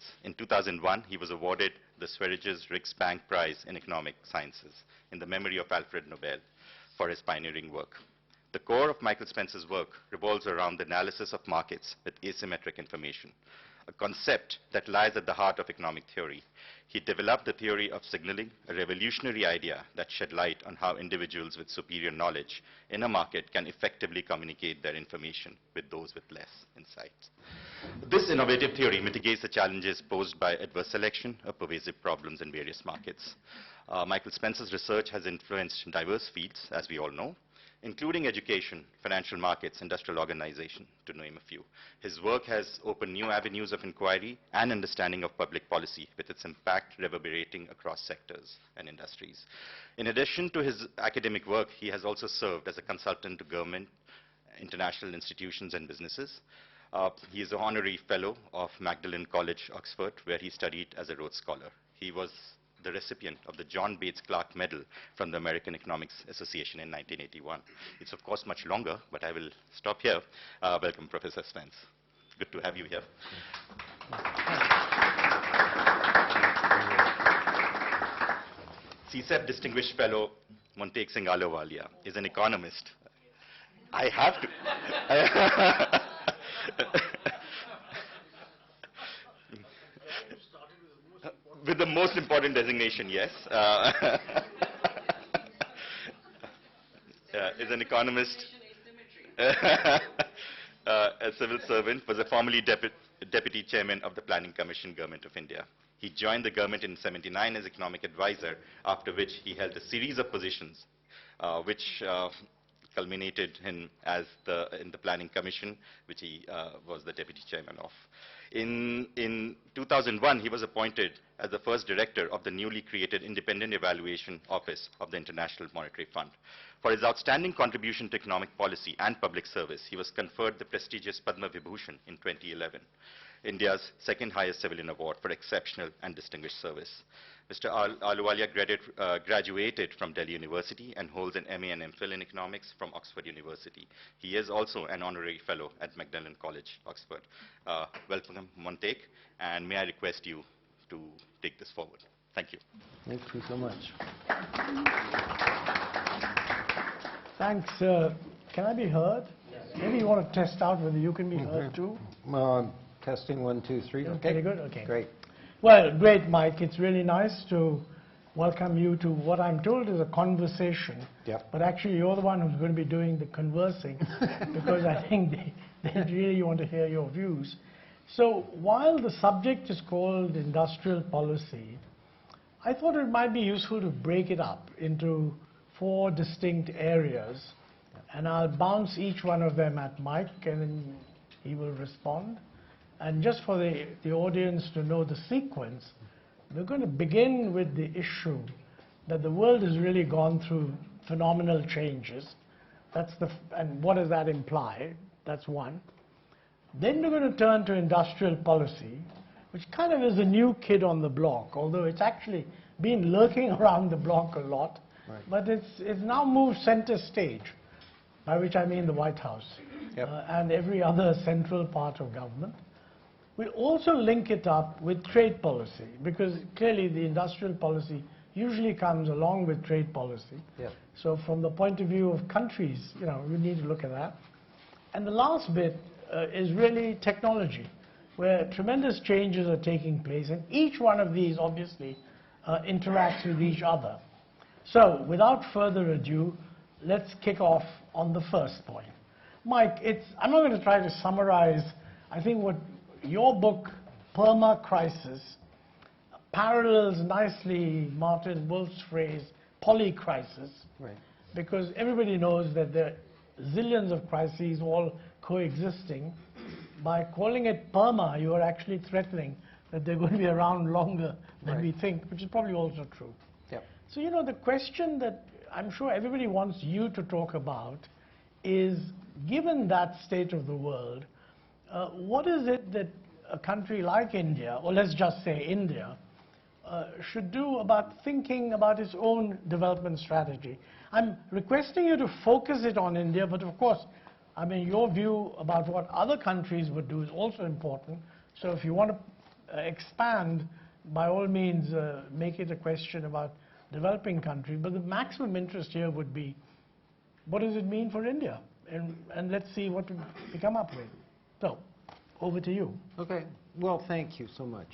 Laureates. In 2001, he was awarded the Sveriges Riksbank Prize in Economic Sciences in the memory of Alfred Nobel for his pioneering work. The core of Michael Spence's work revolves around the analysis of markets with asymmetric information, a concept that lies at the heart of economic theory. He developed the theory of signaling, a revolutionary idea that shed light on how individuals with superior knowledge in a market can effectively communicate their information with those with less insight. This innovative theory mitigates the challenges posed by adverse selection, a pervasive problem in various markets. Michael Spence's research has influenced diverse fields, as we all know, including education, financial markets, industrial organization, to name a few. His work has opened new avenues of inquiry and understanding of public policy, with its impact reverberating across sectors and industries. In addition to his academic work, he has also served as a consultant to government, international institutions, and businesses. He is an honorary fellow of Magdalen College, Oxford, where he studied as a Rhodes Scholar. He was the recipient of the John Bates Clark Medal from the American Economics Association in 1981. It's of course much longer, but I will stop here. Welcome, Professor Spence. Good to have you here. CSEP Distinguished Fellow Montek Singh Ahluwalia is an economist. I have to. With the most important designation, yes. Is an economist, a civil servant, was a formerly deputy chairman of the Planning Commission, Government of India. He joined the government in '79 as economic advisor, after which he held a series of positions, which culminated him as in the Planning Commission, which he was the deputy chairman of. In 2001, he was appointed as the first director of the newly created Independent Evaluation Office of the International Monetary Fund. For his outstanding contribution to economic policy and public service, he was conferred the prestigious Padma Vibhushan in 2011, India's second highest civilian award for exceptional and distinguished service. Mr. Ahluwalia graduated from Delhi University and holds an MA and MPhil in economics from Oxford University. He is also an honorary fellow at Magdalen College, Oxford. Welcome, Montek, and may I request you to take this forward. Thank you. Thank you so much. Thanks. Can I be heard? Yes. Maybe you want to test out whether you can be heard too? Testing 1, 2, 3. Okay, good. Okay. Great. Well, great, Mike. It's really nice to welcome you to what I'm told is a conversation. Yep. But actually, you're the one who's going to be doing the conversing because I think they really want to hear your views. So while the subject is called industrial policy, I thought it might be useful to break it up into 4 distinct areas. And I'll bounce each one of them at Mike, and then he will respond. And just for the audience to know the sequence, we're going to begin with the issue that the world has really gone through phenomenal changes. And what does that imply? That's one. Then we're going to turn to industrial policy, which kind of is a new kid on the block, although it's actually been lurking around the block a lot. Right. But it's now moved center stage, by which I mean the White House. Yep. And every other central part of government. We'll also link it up with trade policy, because clearly the industrial policy usually comes along with trade policy. Yep. So from the point of view of countries, we need to look at that. And the last bit is really technology, where tremendous changes are taking place, and each one of these obviously interacts with each other. So without further ado, let's kick off on the first point. Mike, I'm not going to try to summarize, I think what your book, Perma Crisis, parallels nicely Martin Wolf's phrase, polycrisis, Right. because everybody knows that there are zillions of crises all coexisting. By calling it perma, you are actually threatening that they're going to be around longer than we think, which is probably also true. Yep. So, the question that I'm sure everybody wants you to talk about is, given that state of the world, what is it that a country like India, or let's just say India, should do about thinking about its own development strategy? I'm requesting you to focus it on India, but of course, I mean, your view about what other countries would do is also important. So if you want to expand, by all means, make it a question about developing country. But the maximum interest here would be, what does it mean for India? And let's see what we come up with. So, over to you. Okay. Well, thank you so much.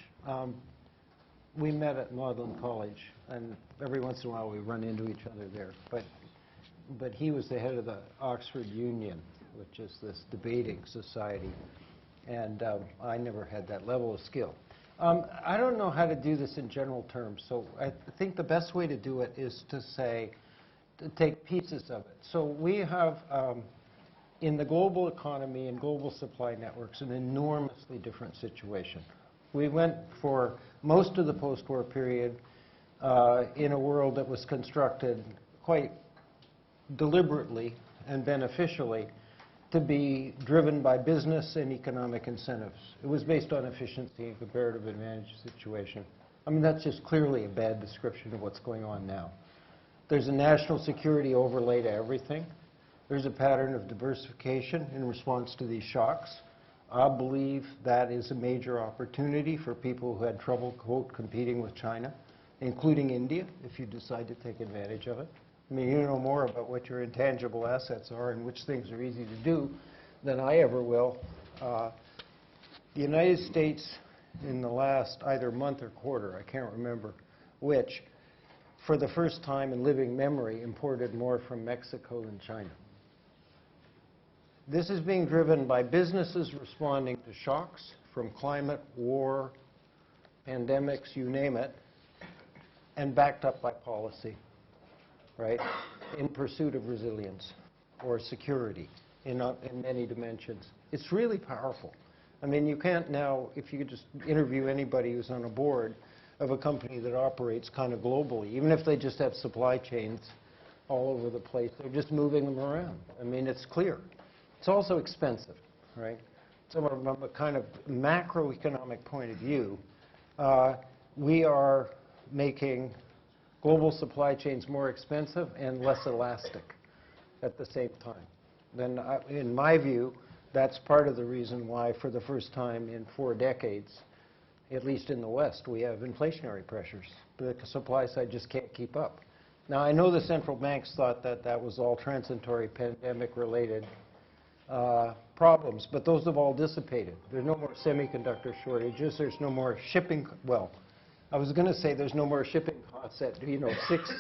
We met at Magdalen College, and every once in a while we run into each other there. But he was the head of the Oxford Union, which is this debating society, and I never had that level of skill. I don't know how to do this in general terms, so I think the best way to do it is to say, to take pieces of it. So we have, in the global economy and global supply networks, an enormously different situation. We went for most of the post-war period in a world that was constructed quite deliberately and beneficially to be driven by business and economic incentives. It was based on efficiency and comparative advantage situation. I mean, that's just clearly a bad description of what's going on now. There's a national security overlay to everything. There's a pattern of diversification in response to these shocks. I believe that is a major opportunity for people who had trouble, quote, competing with China, including India, if you decide to take advantage of it. I mean, you know more about what your intangible assets are and which things are easy to do than I ever will. The United States, in the last either month or quarter, I can't remember which, for the first time in living memory, imported more from Mexico than China. This is being driven by businesses responding to shocks from climate, war, pandemics, you name it, and backed up by policy, right, in pursuit of resilience or security in many dimensions. It's really powerful. I mean, you can't now, if you just interview anybody who's on a board of a company that operates kind of globally, even if they just have supply chains all over the place, they're just moving them around. I mean, it's clear. It's also expensive, right? So from a kind of macroeconomic point of view, we are making global supply chains more expensive and less elastic at the same time. Then, in my view, that's part of the reason why, for the first time in 4 decades, at least in the West, we have inflationary pressures. The supply side just can't keep up. Now, I know the central banks thought that that was all transitory pandemic-related problems, but those have all dissipated. There's no more semiconductor shortages. There's no more shipping. Well, I was going to say there's no more shipping costs at, you know,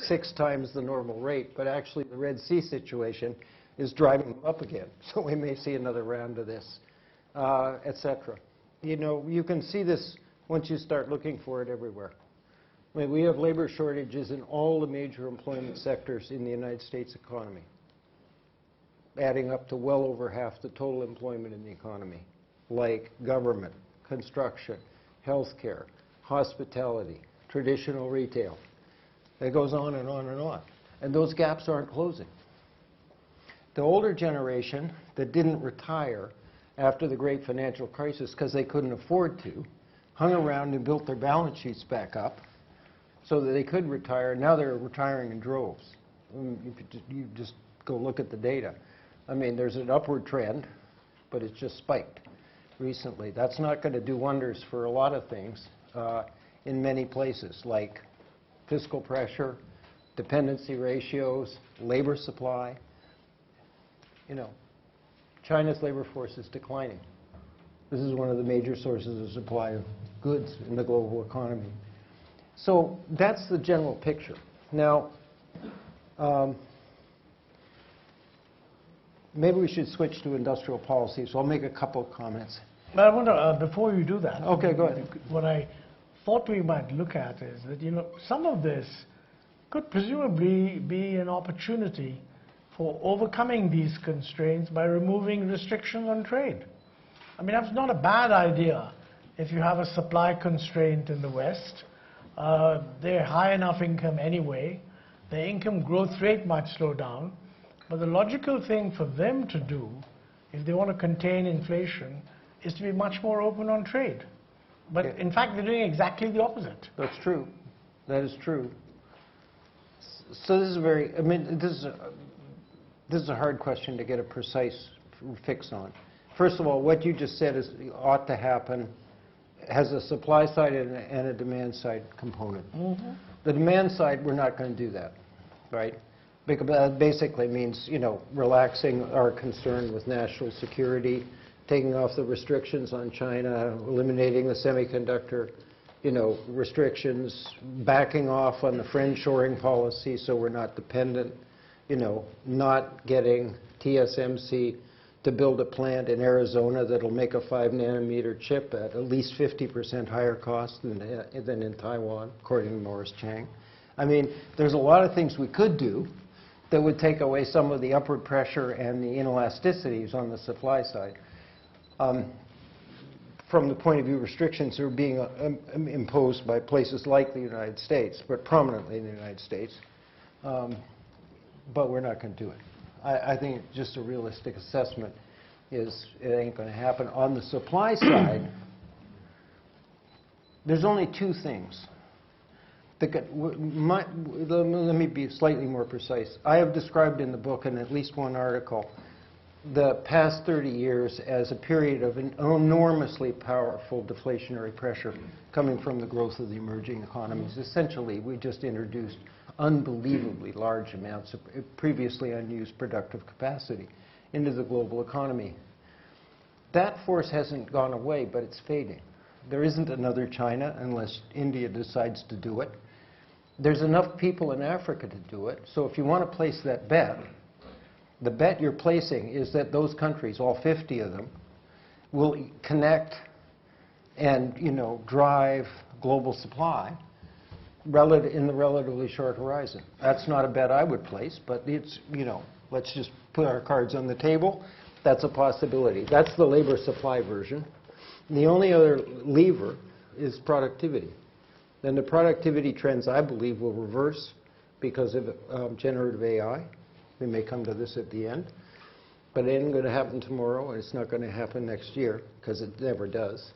six times the normal rate, but actually the Red Sea situation is driving them up again. So we may see another round of this, etc. You know, you can see this once you start looking for it everywhere. I mean, we have labor shortages in all the major employment sectors in the United States economy, adding up to well over half the total employment in the economy, like government, construction, healthcare, hospitality, traditional retail. It goes on and on and on. And those gaps aren't closing. The older generation that didn't retire after the great financial crisis because they couldn't afford to, hung around and built their balance sheets back up so that they could retire. Now they're retiring in droves. You just go look at the data. I mean, there's an upward trend, but it's just spiked recently. That's not going to do wonders for a lot of things in many places, like fiscal pressure, dependency ratios, labor supply. You know, China's labor force is declining. This is one of the major sources of supply of goods in the global economy. So that's the general picture. Now, maybe we should switch to industrial policy, so I'll make a couple of comments. But I wonder, before you do that, okay, go ahead. What I thought we might look at is that, you know, some of this could presumably be an opportunity for overcoming these constraints by removing restrictions on trade. I mean, that's not a bad idea if you have a supply constraint in the West. They're high enough income anyway. Their income growth rate might slow down. But the logical thing for them to do, if they want to contain inflation, is to be much more open on trade. But in fact, they're doing exactly the opposite. That's true. That is true. So this is very, I mean, this is a hard question to get a precise fix on. First of all, what you just said is ought to happen has a supply side and a demand side component. The demand side, we're not going to do that, right? Because that basically means, you know, relaxing our concern with national security, taking off the restrictions on China, eliminating the semiconductor, you know, restrictions, backing off on the friend-shoring policy so we're not dependent, you know, not getting TSMC to build a plant in Arizona that'll make a 5-nanometer chip at least 50% higher cost than in Taiwan, according to Morris Chang. I mean, there's a lot of things we could do that would take away some of the upward pressure and the inelasticities on the supply side. From the point of view, restrictions are being imposed by places like the United States, but prominently in the United States. But we're not going to do it. I think just a realistic assessment is it ain't going to happen. On the supply side, there's only two things. Let me be slightly more precise. I have described in the book, in at least one article, the past 30 years as a period of an enormously powerful deflationary pressure coming from the growth of the emerging economies. Essentially, we just introduced unbelievably large amounts of previously unused productive capacity into the global economy. That force hasn't gone away, but it's fading. There isn't another China unless India decides to do it. There's enough people in Africa to do it. So if you want to place that bet, the bet you're placing is that those countries, all 50 of them, will connect and, you know, drive global supply in the relatively short horizon. That's not a bet I would place, but it's, you know, let's just put our cards on the table. That's a possibility. That's the labor supply version. And the only other lever is productivity. Then the productivity trends, I believe, will reverse because of generative AI. We may come to this at the end. But it ain't going to happen tomorrow, and it's not going to happen next year, because it never does.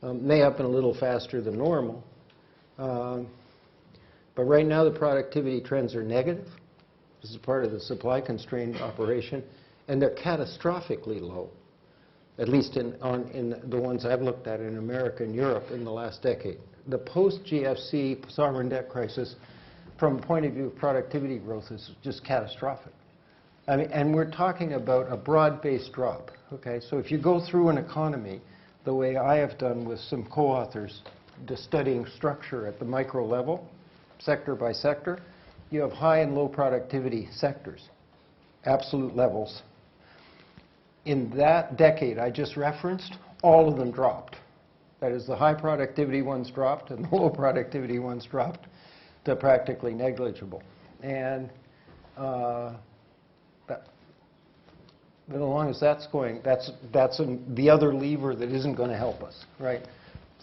May happen a little faster than normal. But right now, the productivity trends are negative. This is part of the supply-constrained operation. And they're catastrophically low, at least in the ones I've looked at in America and Europe in the last decade. The post-GFC sovereign debt crisis, from the point of view of productivity growth, is just catastrophic. I mean, and we're talking about a broad-based drop. Okay, so if you go through an economy the way I have done with some co-authors, just studying structure at the micro level, sector by sector, you have high and low productivity sectors, absolute levels. In that decade I just referenced, all of them dropped. That is, the high productivity ones dropped and the low productivity ones dropped to practically negligible. And as long as that's going, that's the other lever that isn't going to help us, right?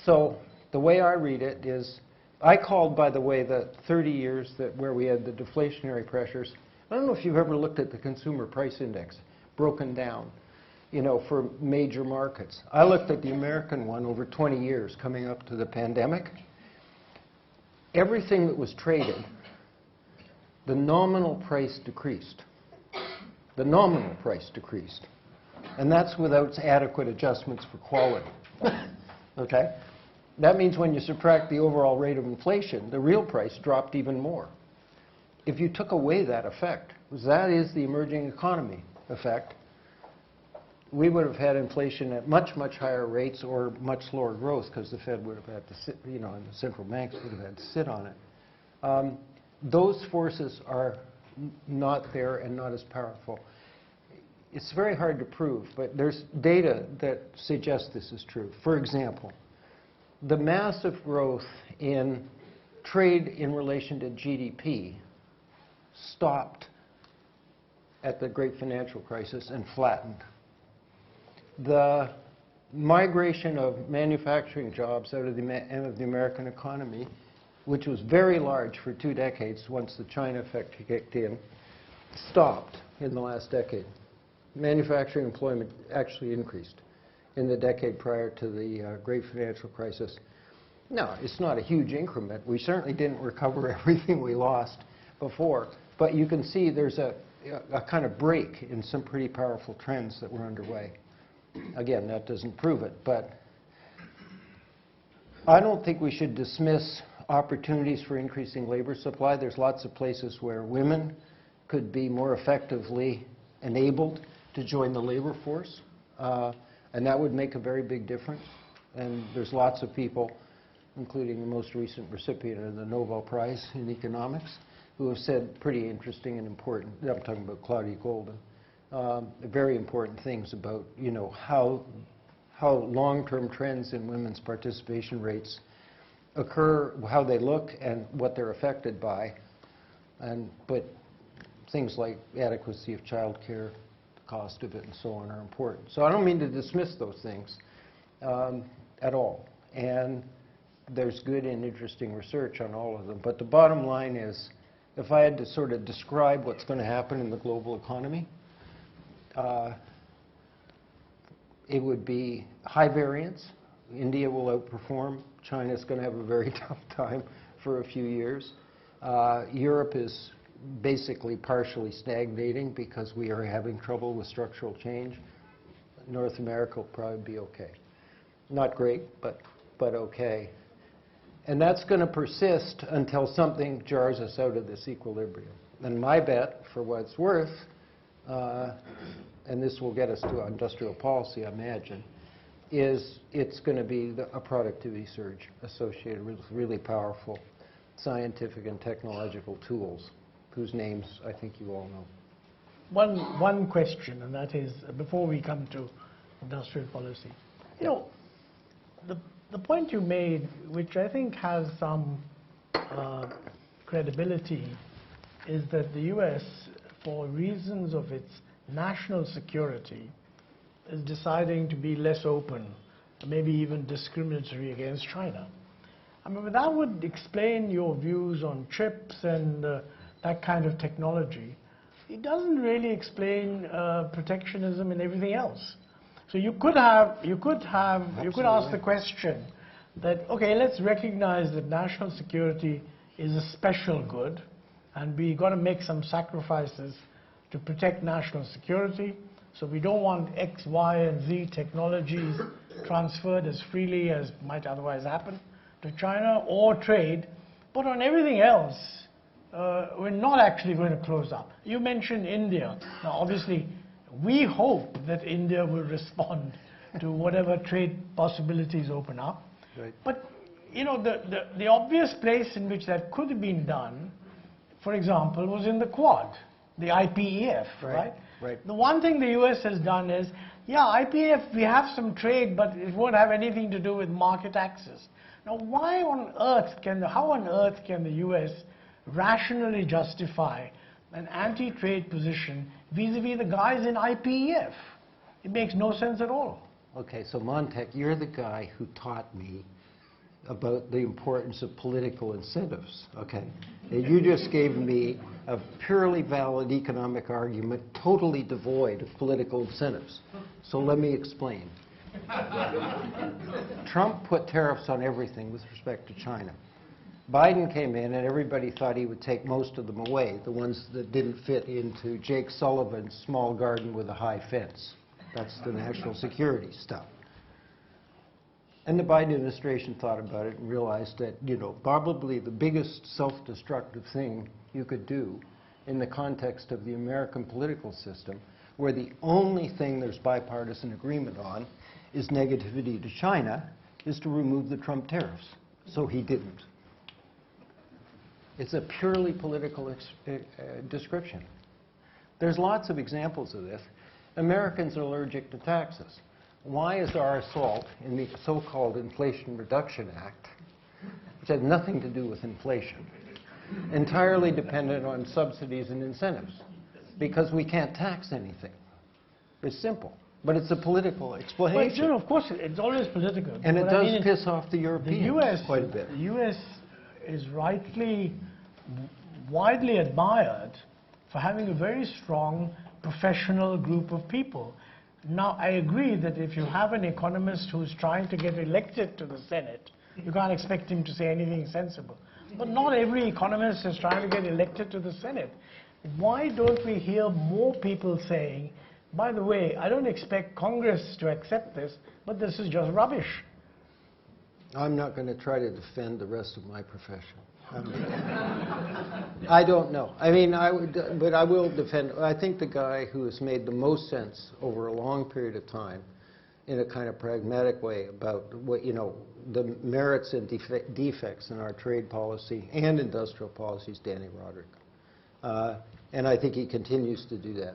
So the way I read it is, I called, by the way, the 30 years where we had the deflationary pressures. I don't know if you've ever looked at the consumer price index, broken down, you know, for major markets. I looked at the American one over 20 years coming up to the pandemic. Everything that was traded, the nominal price decreased. The nominal price decreased. And that's without adequate adjustments for quality. Okay? That means when you subtract the overall rate of inflation, the real price dropped even more. If you took away that effect, because that is the emerging economy effect, we would have had inflation at much, much higher rates or much slower growth, because the Fed would have had to sit, you know, and the central banks would have had to sit on it. Those forces are not there and not as powerful. It's very hard to prove, but there's data that suggests this is true. For example, the massive growth in trade in relation to GDP stopped at the great financial crisis and flattened. The migration of manufacturing jobs out of the American economy, which was very large for 2 decades once the China effect kicked in, stopped in the last decade. Manufacturing employment actually increased in the decade prior to the great financial crisis. No, it's not a huge increment. We certainly didn't recover everything we lost before, but you can see there's a kind of break in some pretty powerful trends that were underway. Again, that doesn't prove it, but I don't think we should dismiss opportunities for increasing labor supply. There's lots of places where women could be more effectively enabled to join the labor force, and that would make a very big difference. And there's lots of people, including the most recent recipient of the Nobel Prize in Economics, who have said pretty interesting and important, I'm talking about Claudia Golden, very important things about, you know, how long-term trends in women's participation rates occur, how they look, and what they're affected by. But things like adequacy of child care, the cost of it, and so on are important. So I don't mean to dismiss those things at all. And there's good and interesting research on all of them. But the bottom line is, if I had to sort of describe what's going to happen in the global economy, it would be high variance. India will outperform. China's going to have a very tough time for a few years. Europe is basically partially stagnating because we are having trouble with structural change. North America will probably be okay. Not great, but okay. And that's going to persist until something jars us out of this equilibrium. And my bet, for what it's worth, and this will get us to industrial policy, I imagine, is it's going to be a productivity surge associated with really powerful scientific and technological tools, whose names I think you all know. One question, and that is, before we come to industrial policy, you know, the point you made, which I think has some credibility, is that the U.S., for reasons of its national security, is deciding to be less open, maybe even discriminatory against China. I mean, that would explain your views on chips and that kind of technology. It doesn't really explain protectionism and everything else. So you could ask the question that, okay, let's recognize that national security is a special good, and we got to make some sacrifices to protect national security. So we don't want X, Y, and Z technologies transferred as freely as might otherwise happen to China, or trade. But on everything else, we're not actually going to close up. You mentioned India. Now, obviously, we hope that India will respond to whatever trade possibilities open up. Right. But, you know, the obvious place in which that could have been done, for example, was in the Quad, the IPEF, right? Right. The one thing the US has done is, yeah, IPEF, we have some trade, but it won't have anything to do with market access. Now, how on earth can the US rationally justify an anti-trade position vis-a-vis the guys in IPEF? It makes no sense at all. Okay, so Montek, you're the guy who taught me about the importance of political incentives, okay? And you just gave me a purely valid economic argument, totally devoid of political incentives. So let me explain. Trump put tariffs on everything with respect to China. Biden came in and everybody thought he would take most of them away, the ones that didn't fit into Jake Sullivan's small garden with a high fence. That's the national security stuff. And the Biden administration thought about it and realized that, you know, probably the biggest self-destructive thing you could do in the context of the American political system, where the only thing there's bipartisan agreement on is negativity to China, is to remove the Trump tariffs. So he didn't. It's a purely political description. There's lots of examples of this. Americans are allergic to taxes. Why is our assault in the so-called Inflation Reduction Act, which has nothing to do with inflation, entirely dependent on subsidies and incentives? Because we can't tax anything. It's simple. But it's a political explanation. But, you know, of course, it's always political. And it But does piss off the Europeans quite a bit. The US is rightly, widely admired for having a very strong professional group of people. Now, I agree that if you have an economist who's trying to get elected to the Senate, you can't expect him to say anything sensible. But not every economist is trying to get elected to the Senate. Why don't we hear more people saying, by the way, I don't expect Congress to accept this, but this is just rubbish? I'm not going to try to defend the rest of my profession. I don't know. I mean, but I will defend. I think the guy who has made the most sense over a long period of time, in a kind of pragmatic way, about what the merits and defects in our trade policy and industrial policy is Danny Roderick, and I think he continues to do that.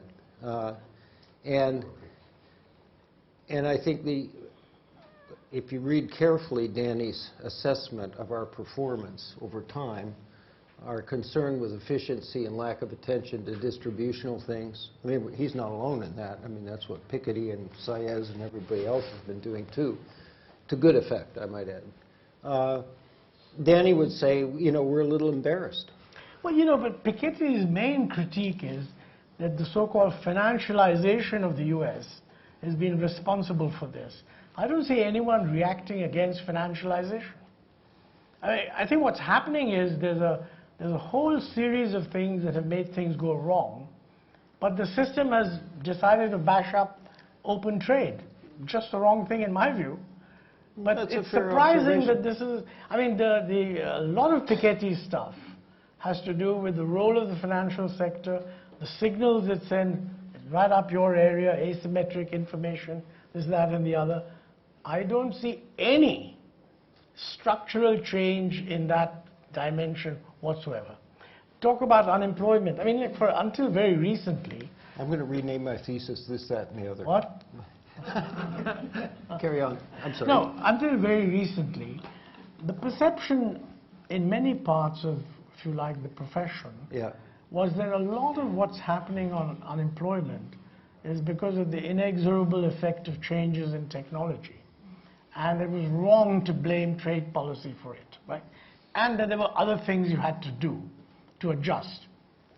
And I think if you read carefully Danny's assessment of our performance over time, our concern with efficiency and lack of attention to distributional things, I mean, he's not alone in that. I mean, that's what Piketty and Saez and everybody else has been doing too, to good effect, I might add. Danny would say, we're a little embarrassed. Well, but Piketty's main critique is that the so-called financialization of the U.S. has been responsible for this. I don't see anyone reacting against financialization. I think what's happening is there's a whole series of things that have made things go wrong, but the system has decided to bash up open trade. Just the wrong thing in my view. But That's it's surprising that this is, I mean, a lot of Piketty's stuff has to do with the role of the financial sector, the signals it sends right up your area, asymmetric information, this, that, and the other. I don't see any structural change in that dimension whatsoever. Talk about unemployment. I mean, until very recently. I'm going to rename my thesis this, that, and the other. What? Carry on. I'm sorry. No, until very recently, the perception in many parts of, if you like, the profession, was that a lot of what's happening on unemployment is because of the inexorable effect of changes in technology. And it was wrong to blame trade policy for it, right? And that there were other things you had to do to adjust.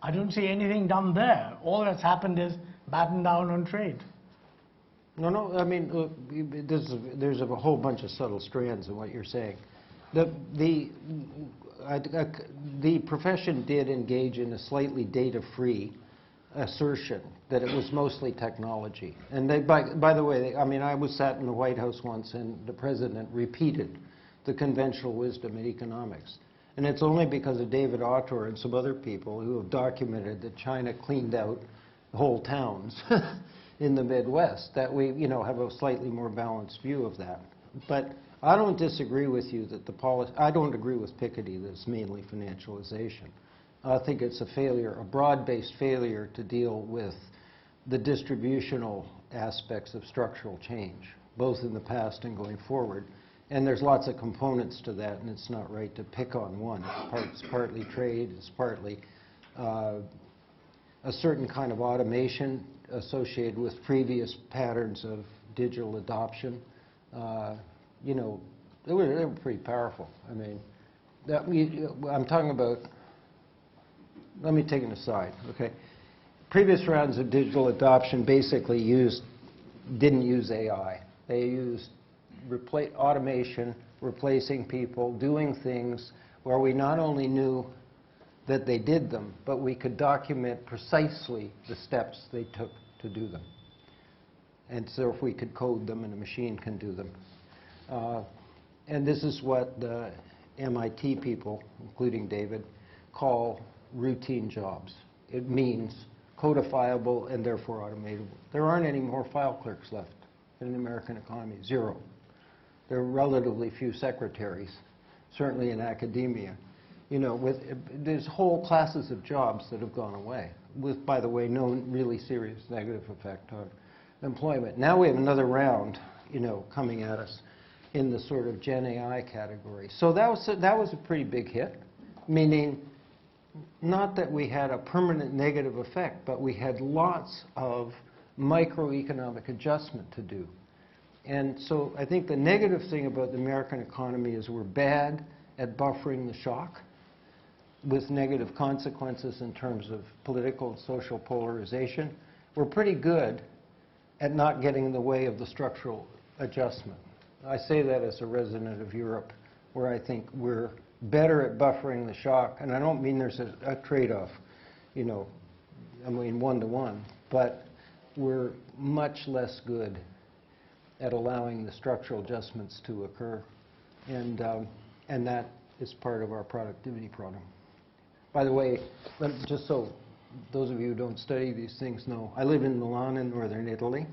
I don't see anything done there. All that's happened is batten down on trade. No, I mean, look, there's a whole bunch of subtle strands in what you're saying. The profession did engage in a slightly data-free assertion that it was mostly technology. And they, by the way, I mean, I was sat in the White House once and the president repeated the conventional wisdom in economics. And it's only because of David Autor and some other people who have documented that China cleaned out whole towns in the Midwest that we, have a slightly more balanced view of that. But I don't disagree with you that the policy, I don't agree with Piketty that it's mainly financialization. I think it's a failure, a broad-based failure to deal with the distributional aspects of structural change, both in the past and going forward. And there's lots of components to that, and it's not right to pick on one. It's partly trade, it's partly a certain kind of automation associated with previous patterns of digital adoption. They were pretty powerful. I mean, I'm talking about, let me take an aside, okay? Previous rounds of digital adoption basically didn't use AI. They used automation, replacing people, doing things where we not only knew that they did them, but we could document precisely the steps they took to do them. And so if we could code them and a machine can do them. And this is what the MIT people, including David, call routine jobs. It means codifiable and therefore automatable. There aren't any more file clerks left in the American economy, zero. There are relatively few secretaries, certainly in academia. There's whole classes of jobs that have gone away with, by the way, no really serious negative effect on employment. Now we have another round, coming at us in the sort of Gen AI category. So that was a pretty big hit, meaning not that we had a permanent negative effect, but we had lots of microeconomic adjustment to do. And so I think the negative thing about the American economy is we're bad at buffering the shock with negative consequences in terms of political and social polarization. We're pretty good at not getting in the way of the structural adjustment. I say that as a resident of Europe, where I think we're better at buffering the shock. And I don't mean there's a trade-off, I mean one-to-one, but we're much less good at allowing the structural adjustments to occur. And that is part of our productivity problem. By the way, just so those of you who don't study these things know, I live in Milan in northern Italy.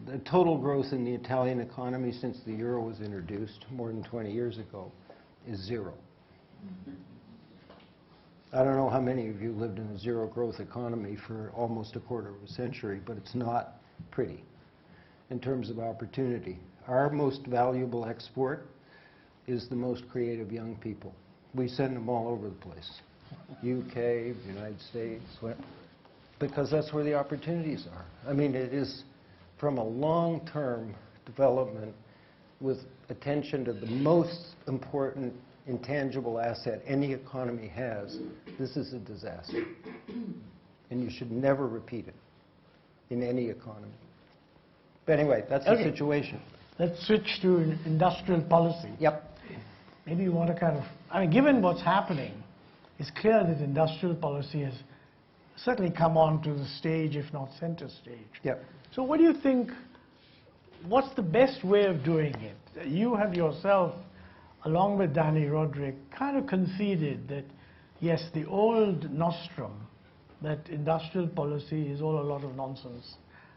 The total growth in the Italian economy since the euro was introduced more than 20 years ago is 0. I don't know how many of you lived in a zero growth economy for almost a quarter of a century, but it's not pretty in terms of opportunity. Our most valuable export is the most creative young people. We send them all over the place. UK, United States, because that's where the opportunities are. I mean, it is from a long-term development with attention to the most important intangible asset any economy has. This is a disaster. And you should never repeat it in any economy. But anyway, that's the situation. Let's switch to industrial policy. Yep. Maybe you want to kind of, I mean, given what's happening, it's clear that industrial policy has certainly come onto the stage, if not center stage. Yep. So what do you think, what's the best way of doing it? You have yourself, along with Danny Roderick, kind of conceded that, yes, the old nostrum, that industrial policy is all a lot of nonsense,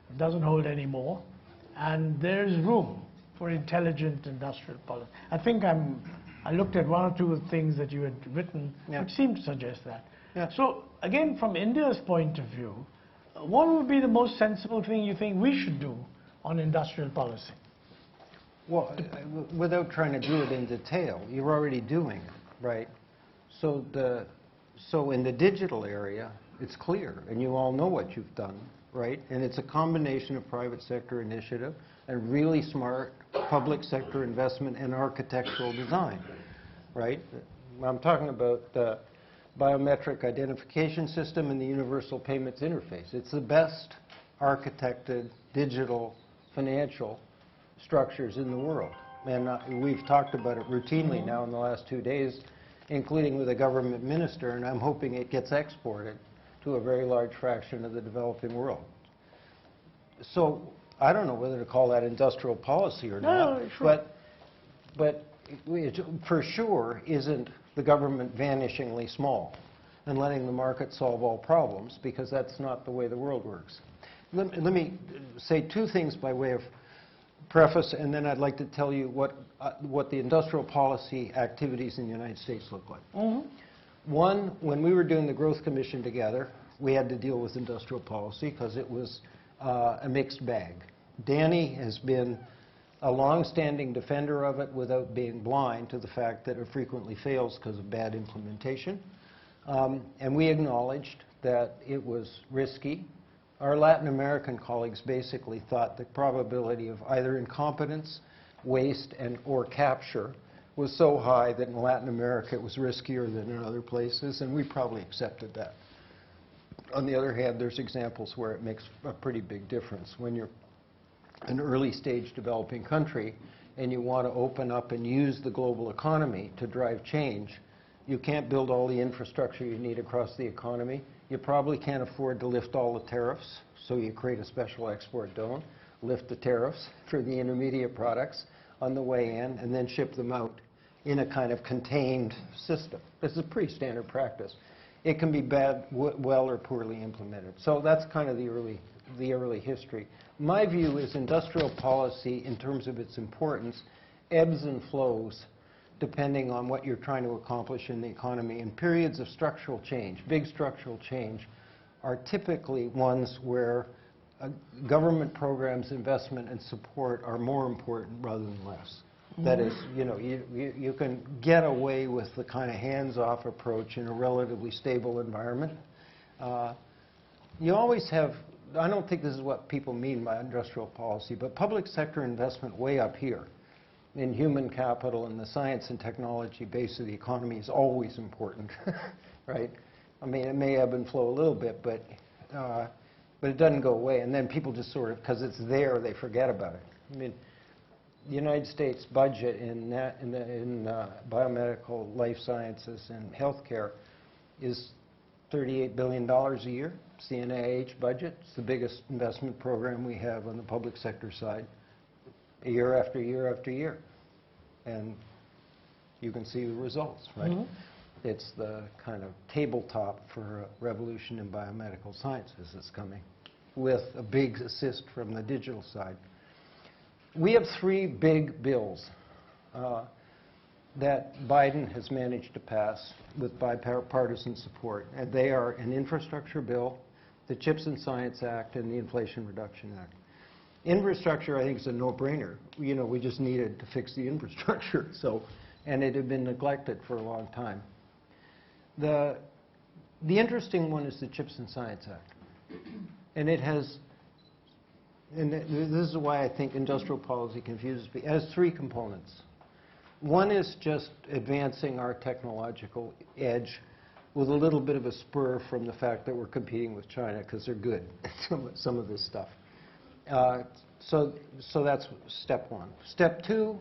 it doesn't hold anymore, and there is room for intelligent industrial policy. I think I looked at one or two things that you had written, which seemed to suggest that. Yeah. So again, from India's point of view, what would be the most sensible thing you think we should do on industrial policy? Well, without trying to do it in detail, you're already doing it, right? So in the digital area, it's clear, and you all know what you've done, right? And it's a combination of private sector initiative and really smart public sector investment and architectural design, right? I'm talking about the biometric identification system and the universal payments interface. It's the best architected digital financial structures in the world. And we've talked about it routinely now in the last 2 days, including with a government minister, and I'm hoping it gets exported to a very large fraction of the developing world. So I don't know whether to call that industrial policy or not, sure. but it for sure isn't the government vanishingly small and letting the market solve all problems, because that's not the way the world works. Let me say two things by way of preface, and then I'd like to tell you what the industrial policy activities in the United States look like. Mm-hmm. One, when we were doing the Growth Commission together, we had to deal with industrial policy because it was a mixed bag. Danny has been a long-standing defender of it without being blind to the fact that it frequently fails because of bad implementation. And we acknowledged that it was risky. Our Latin American colleagues basically thought the probability of either incompetence, waste, or capture was so high that in Latin America it was riskier than in other places, and we probably accepted that. On the other hand, there's examples where it makes a pretty big difference. When you're an early-stage developing country and you want to open up and use the global economy to drive change, you can't build all the infrastructure you need across the economy. You probably can't afford to lift all the tariffs, so you create a special export zone, lift the tariffs for the intermediate products on the way in, and then ship them out in a kind of contained system. This is pretty standard practice. It can be bad, well, or poorly implemented. So that's kind of the early history. My view is industrial policy, in terms of its importance, ebbs and flows depending on what you're trying to accomplish in the economy. And periods of structural change, big structural change, are typically ones where government programs, investment, and support are more important rather than less. That is, you can get away with the kind of hands-off approach in a relatively stable environment. You always have, I don't think this is what people mean by industrial policy, but public sector investment way up here in human capital and the science and technology base of the economy is always important, right? I mean, it may ebb and flow a little bit, but it doesn't go away. And then people just sort of, because it's there, they forget about it. I mean, the United States budget in biomedical life sciences and healthcare is $38 billion a year. It's the NIH budget. It's the biggest investment program we have on the public sector side, year after year after year. And you can see the results, right? It's the kind of tabletop for a revolution in biomedical sciences that's coming, with a big assist from the digital side. We have 3 big bills that Biden has managed to pass with bipartisan support, and they are an infrastructure bill, the CHIPS and Science Act, and the Inflation Reduction Act. Infrastructure, I think, is a no-brainer. You know, we just needed to fix the infrastructure, and it had been neglected for a long time. The interesting one is the CHIPS and Science Act, and it has, and this is why I think industrial policy confuses me. It has 3 components. One is just advancing our technological edge with a little bit of a spur from the fact that we're competing with China because they're good at some of this stuff. So that's step 1. Step 2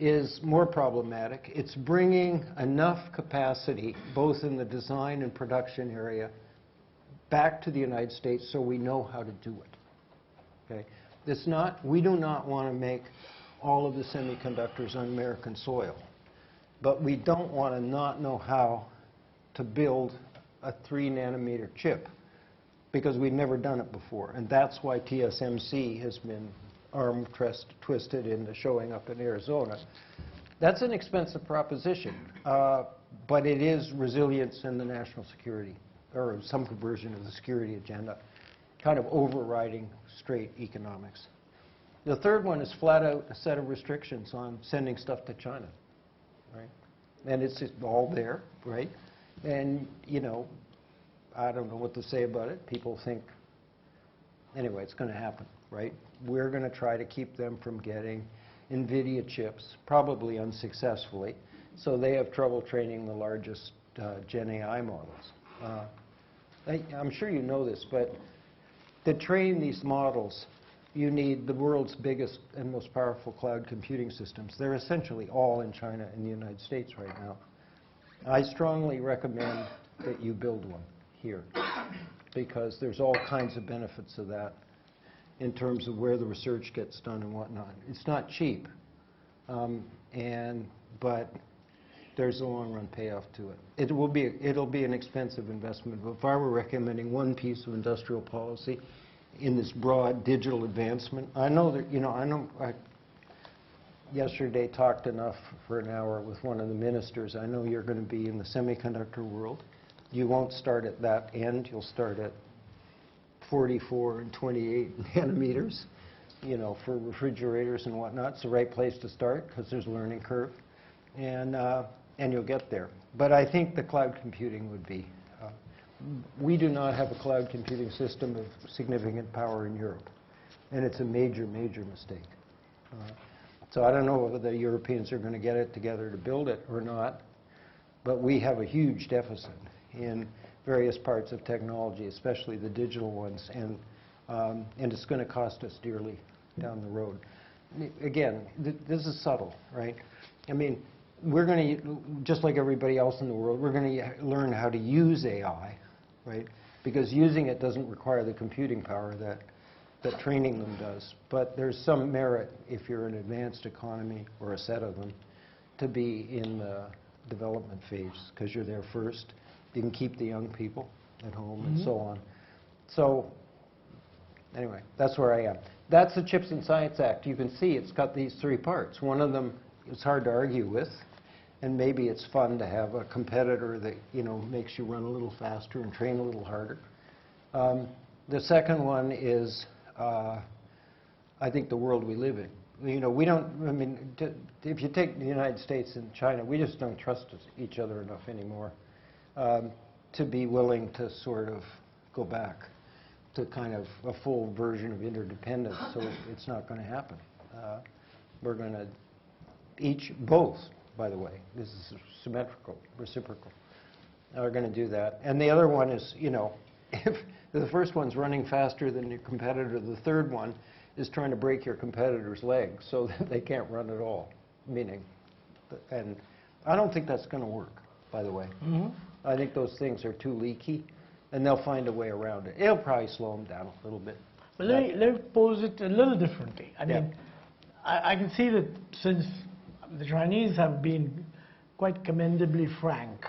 is more problematic. It's bringing enough capacity, both in the design and production area, back to the United States so we know how to do it. Okay? We do not want to make all of the semiconductors on American soil, but we don't want to not know how to build a 3-nanometer chip, because we've never done it before. And that's why TSMC has been twisted into showing up in Arizona. That's an expensive proposition, but it is resilience in the national security, or some version of the security agenda, kind of overriding straight economics. The third one is flat out a set of restrictions on sending stuff to China, right? And it's just all there, right? And, you know, I don't know what to say about it. People think, anyway, it's going to happen, right? We're going to try to keep them from getting NVIDIA chips, probably unsuccessfully, so they have trouble training the largest Gen AI models. I'm sure you know this, but to train these models, you need the world's biggest and most powerful cloud computing systems. They're essentially all in China and the United States right now. I strongly recommend that you build one here, because there's all kinds of benefits of that in terms of where the research gets done and whatnot. It's not cheap, but there's a long-run payoff to it. It'll be an expensive investment, but if I were recommending one piece of industrial policy in this broad digital advancement, I know that, you know, I yesterday talked enough for an hour with one of the ministers. I know you're going to be in the semiconductor world. You won't start at that end. You'll start at 44 and 28 nanometers, you know, for refrigerators and whatnot. It's the right place to start because there's a learning curve, and you'll get there. But I think the cloud computing would be. We do not have a cloud computing system of significant power in Europe, and it's a major, major mistake. So I don't know whether the Europeans are going to get it together to build it or not, but we have a huge deficit in various parts of technology, especially the digital ones, and it's going to cost us dearly down the road. Again, this is subtle, right? I mean, we're going to, just like everybody else in the world, we're going to learn how to use AI, right? Because using it doesn't require the computing power that training them does. But there's some merit, if you're an advanced economy, or a set of them, to be in the development phase, because you're there first. You can keep the young people at home and so on. So anyway, that's where I am. That's the CHIPS and Science Act. You can see it's got these 3 parts. One of them is hard to argue with, and maybe it's fun to have a competitor that, you know, makes you run a little faster and train a little harder. The second one is, I think, the world we live in. You know, we don't, I mean, if you take the United States and China, we just don't trust each other enough anymore to be willing to sort of go back to kind of a full version of interdependence, so it's not going to happen. We're going to both, by the way, this is symmetrical, reciprocal, are going to do that. And the other one is, you know, if the first one's running faster than your competitor, the third one is trying to break your competitor's leg so that they can't run at all, meaning, and I don't think that's going to work, by the way. I think those things are too leaky, and they'll find a way around it. It'll probably slow them down a little bit. Well, let me pose it a little differently. I mean, I can see that since the Chinese have been quite commendably frank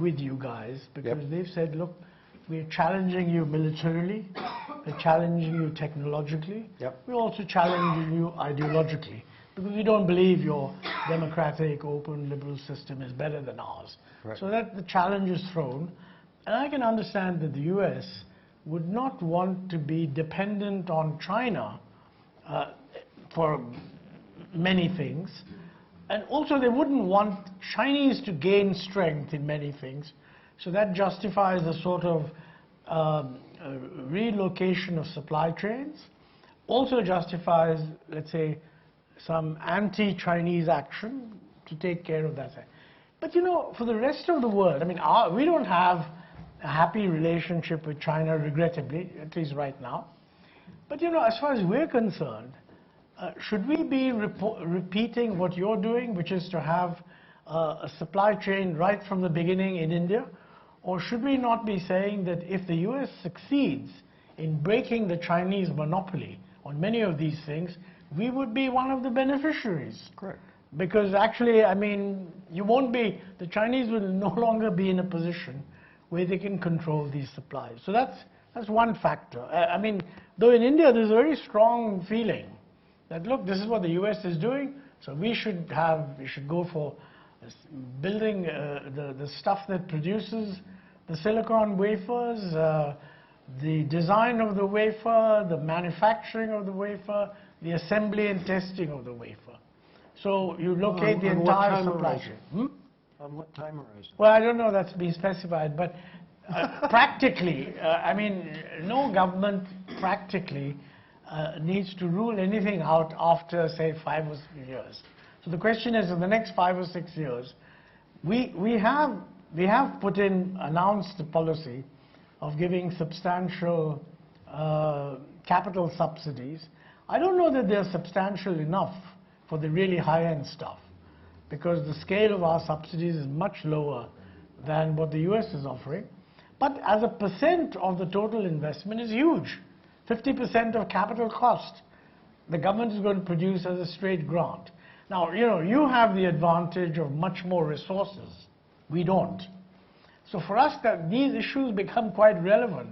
with you guys, because they've said, look, we're challenging you militarily, we're challenging you technologically, we're also challenging you ideologically, because we don't believe your democratic, open, liberal system is better than ours. Right. So that the challenge is thrown. And I can understand that the US would not want to be dependent on China for many things. And also they wouldn't want Chinese to gain strength in many things. So that justifies a sort of relocation of supply chains. Also justifies, let's say, some anti-Chinese action to take care of that side. But you know, for the rest of the world, I mean, we don't have a happy relationship with China, regrettably, at least right now. But you know, as far as we're concerned, should we be repeating what you're doing, which is to have a supply chain right from the beginning in India? Or should we not be saying that if the US succeeds in breaking the Chinese monopoly on many of these things, we would be one of the beneficiaries? Correct. Because actually, I mean, the Chinese will no longer be in a position where they can control these supplies. So that's one factor. I mean, though in India there's a very strong feeling that, look, this is what the US is doing, so we should go for building the stuff that produces the silicon wafers, the design of the wafer, the manufacturing of the wafer, the assembly and testing of the wafer. So you locate the entire supply chain. On what time horizon? Well, I don't know, that's been specified, but practically, I mean, no government practically needs to rule anything out after, say, 5 or 6 years. So the question is, in the next 5 or 6 years, we have announced the policy of giving substantial capital subsidies. I don't know that they're substantial enough for the really high-end stuff, because the scale of our subsidies is much lower than what the US is offering. But as a percent of the total investment is huge. 50% of capital cost, the government is going to produce as a straight grant. Now, you know, you have the advantage of much more resources. We don't. So for us, these issues become quite relevant.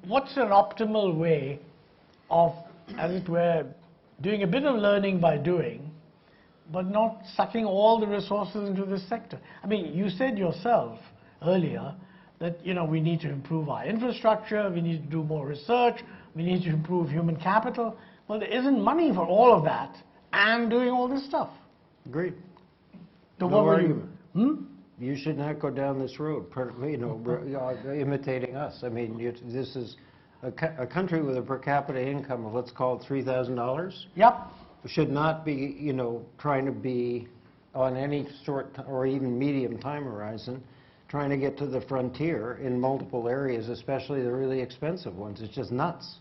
What's an optimal way of, as it were, doing a bit of learning by doing, but not sucking all the resources into this sector? I mean, you said yourself earlier that, you know, we need to improve our infrastructure, we need to do more research, we need to improve human capital. Well, there isn't money for all of that and doing all this stuff. Agreed. So No what were argument. you? You should not go down this road, you know, imitating us. I mean, this is a country with a per capita income of, let's call it $3,000. Yep. Should not be, you know, trying to be on any short or even medium time horizon, trying to get to the frontier in multiple areas, especially the really expensive ones. It's just nuts.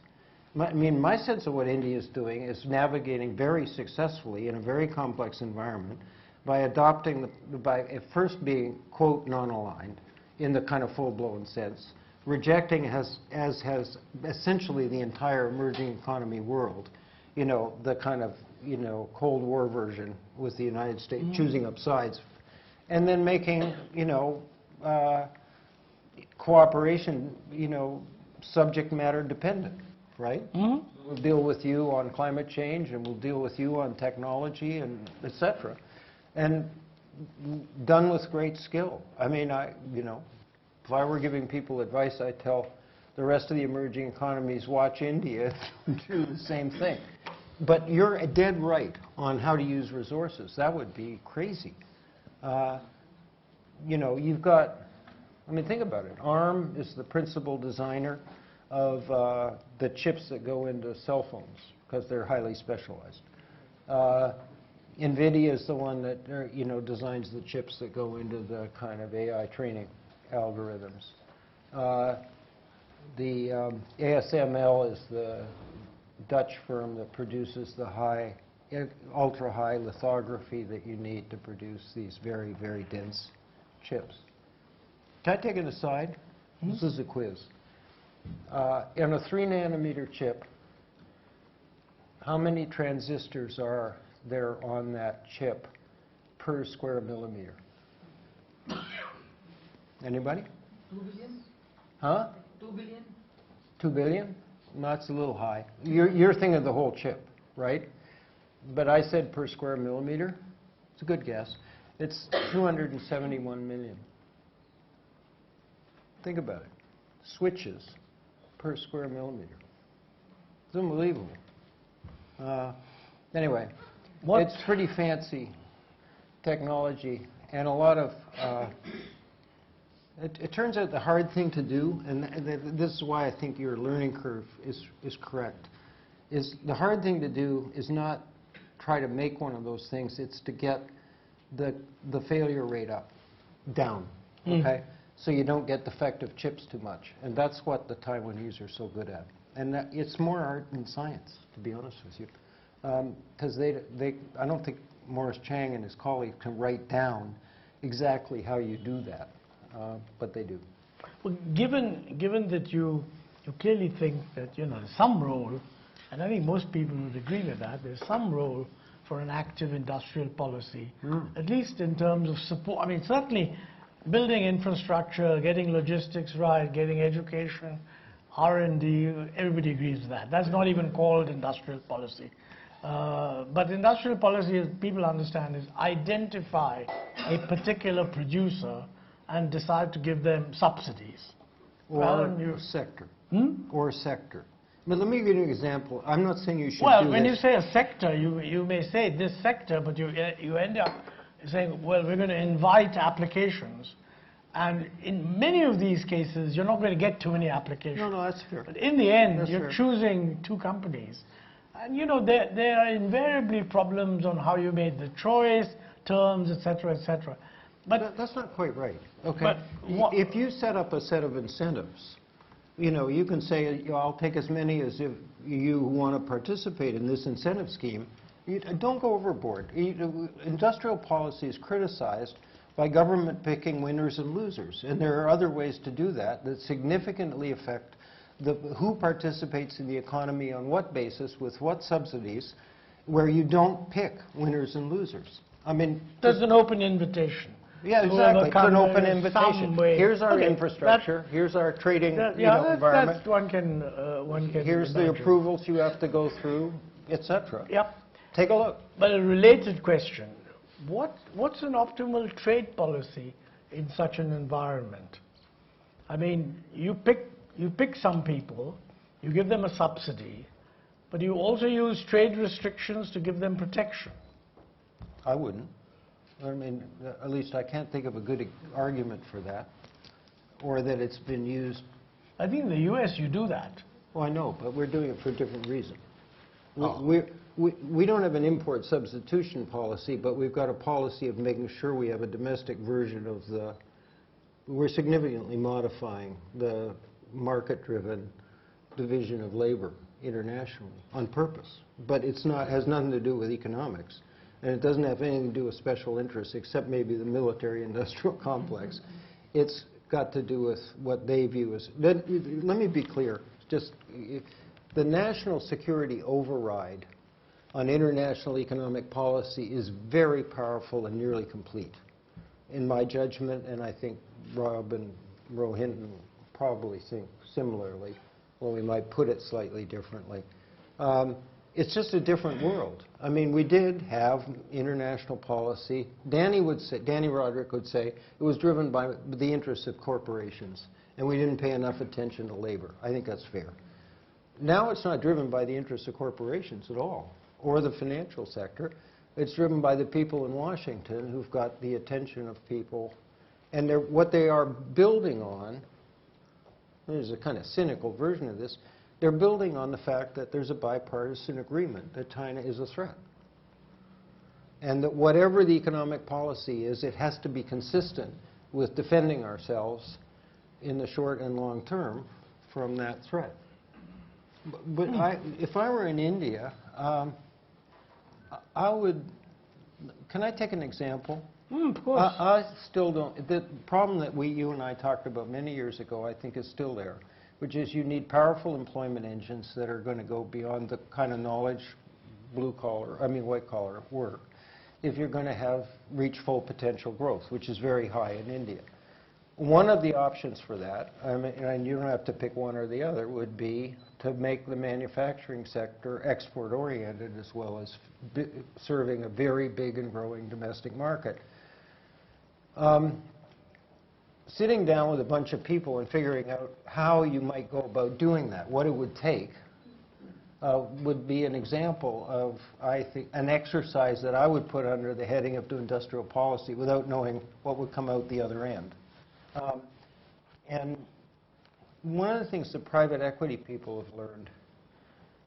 I mean, my sense of what India is doing is navigating very successfully in a very complex environment by adopting, by first being, quote, non-aligned in the kind of full-blown sense, rejecting as has essentially the entire emerging economy world, you know, the kind of, you know, Cold War version with the United States, choosing up sides, and then making, you know, cooperation, you know, subject matter dependent, right? We'll deal with you on climate change, and we'll deal with you on technology, and et cetera. And done with great skill. I mean, you know, if I were giving people advice, I'd tell the rest of the emerging economies, watch India do the same thing. But you're dead right on how to use resources. That would be crazy. You know, you've got, I mean, think about it. ARM is the principal designer of the chips that go into cell phones because they're highly specialized. NVIDIA is the one that, you know, designs the chips that go into the kind of AI training algorithms. The ASML is the Dutch firm that produces the ultra-high lithography that you need to produce these very, very dense chips. Can I take it aside? This is a quiz. In a 3-nanometer chip, how many transistors are there on that chip per square millimeter? Anybody? 2 billion? Huh? 2 billion? 2 billion? No, that's a little high. You're thinking of the whole chip, right? But I said per square millimeter. It's a good guess. It's 271 million. Think about it. Switches per square millimeter. It's unbelievable. Anyway, it's pretty fancy technology, and a lot of it turns out the hard thing to do, and this is why I think your learning curve is correct, is the hard thing to do is not try to make one of those things, it's to get the failure rate down, okay? So you don't get defective chips too much, and that's what the Taiwanese are so good at. And it's more art than science, to be honest with you, because I don't think Morris Chang and his colleagues can write down exactly how you do that, but they do. Well, given that you clearly think that, you know, there's some role, and I think most people would agree with that, there's some role for an active industrial policy, at least in terms of support. I mean, certainly building infrastructure, getting logistics right, getting education, R&D, everybody agrees with that. That's not even called industrial policy. But industrial policy, as people understand, is identify a particular producer and decide to give them subsidies. Or sector. Or sector. But let me give you an example. I'm not saying you should do Well, this. when you say a sector, you may say this sector, but you end up saying, well, we're going to invite applications. And in many of these cases, you're not going to get too many applications. No, that's fair. But in the end, That's you're fair. choosing two companies. And, you know, there are invariably problems on how you made the choice, terms, et cetera, et cetera. But That's not quite right. Okay. But If you set up a set of incentives, you know, you can say, you know, I'll take as many as if you want to participate in this incentive scheme. Don't go overboard. Industrial policy is criticized by government picking winners and losers, and there are other ways to do that that significantly affect who participates in the economy on what basis, with what subsidies, where you don't pick winners and losers. I mean, there's an open invitation. yeah, Whoever exactly. It's an comes open in invitation. some way. Here's our Okay, infrastructure. Here's our trading environment. That's one can Here's the imagine. approvals you have to go through, etc. Yep. Take a look. But a related question, what's an optimal trade policy in such an environment? I mean, you pick some people, you give them a subsidy, but you also use trade restrictions to give them protection. I wouldn't. I mean, at least I can't think of a good argument for that, or that it's been used. I think in the U.S. you do that. Well, I know, but we're doing it for a different reason. Oh. We don't have an import substitution policy, but we've got a policy of making sure we have a domestic version of the. We're significantly modifying the market-driven division of labor internationally on purpose, but it's not has nothing to do with economics. And it doesn't have anything to do with special interests, except maybe the military-industrial complex. It's got to do with what they view as... Let me be clear. Just the national security override on international economic policy is very powerful and nearly complete, in my judgment, and I think Rob and Rohinton probably think similarly, or we might put it slightly differently. It's just a different world. I mean, we did have international policy. Danny Roderick would say it was driven by the interests of corporations, and we didn't pay enough attention to labor. I think that's fair. Now it's not driven by the interests of corporations at all, or the financial sector. It's driven by the people in Washington who've got the attention of people, and what they are building on, there's a kind of cynical version of this, they're building on the fact that there's a bipartisan agreement that China is a threat. And that whatever the economic policy is, it has to be consistent with defending ourselves in the short and long term from that threat. But if I were in India, I would, can I take an example? Of course. I still don't, the problem that you and I talked about many years ago, I think is still there, which is you need powerful employment engines that are going to go beyond the kind of knowledge, white collar work. if you're going to reach full potential growth, which is very high in India. One of the options for that, and you don't have to pick one or the other, would be to make the manufacturing sector export-oriented as well as serving a very big and growing domestic market. Sitting down with a bunch of people and figuring out how you might go about doing that, what it would take, would be an example of, I think, an exercise that I would put under the heading of industrial policy without knowing what would come out the other end. And one of the things that private equity people have learned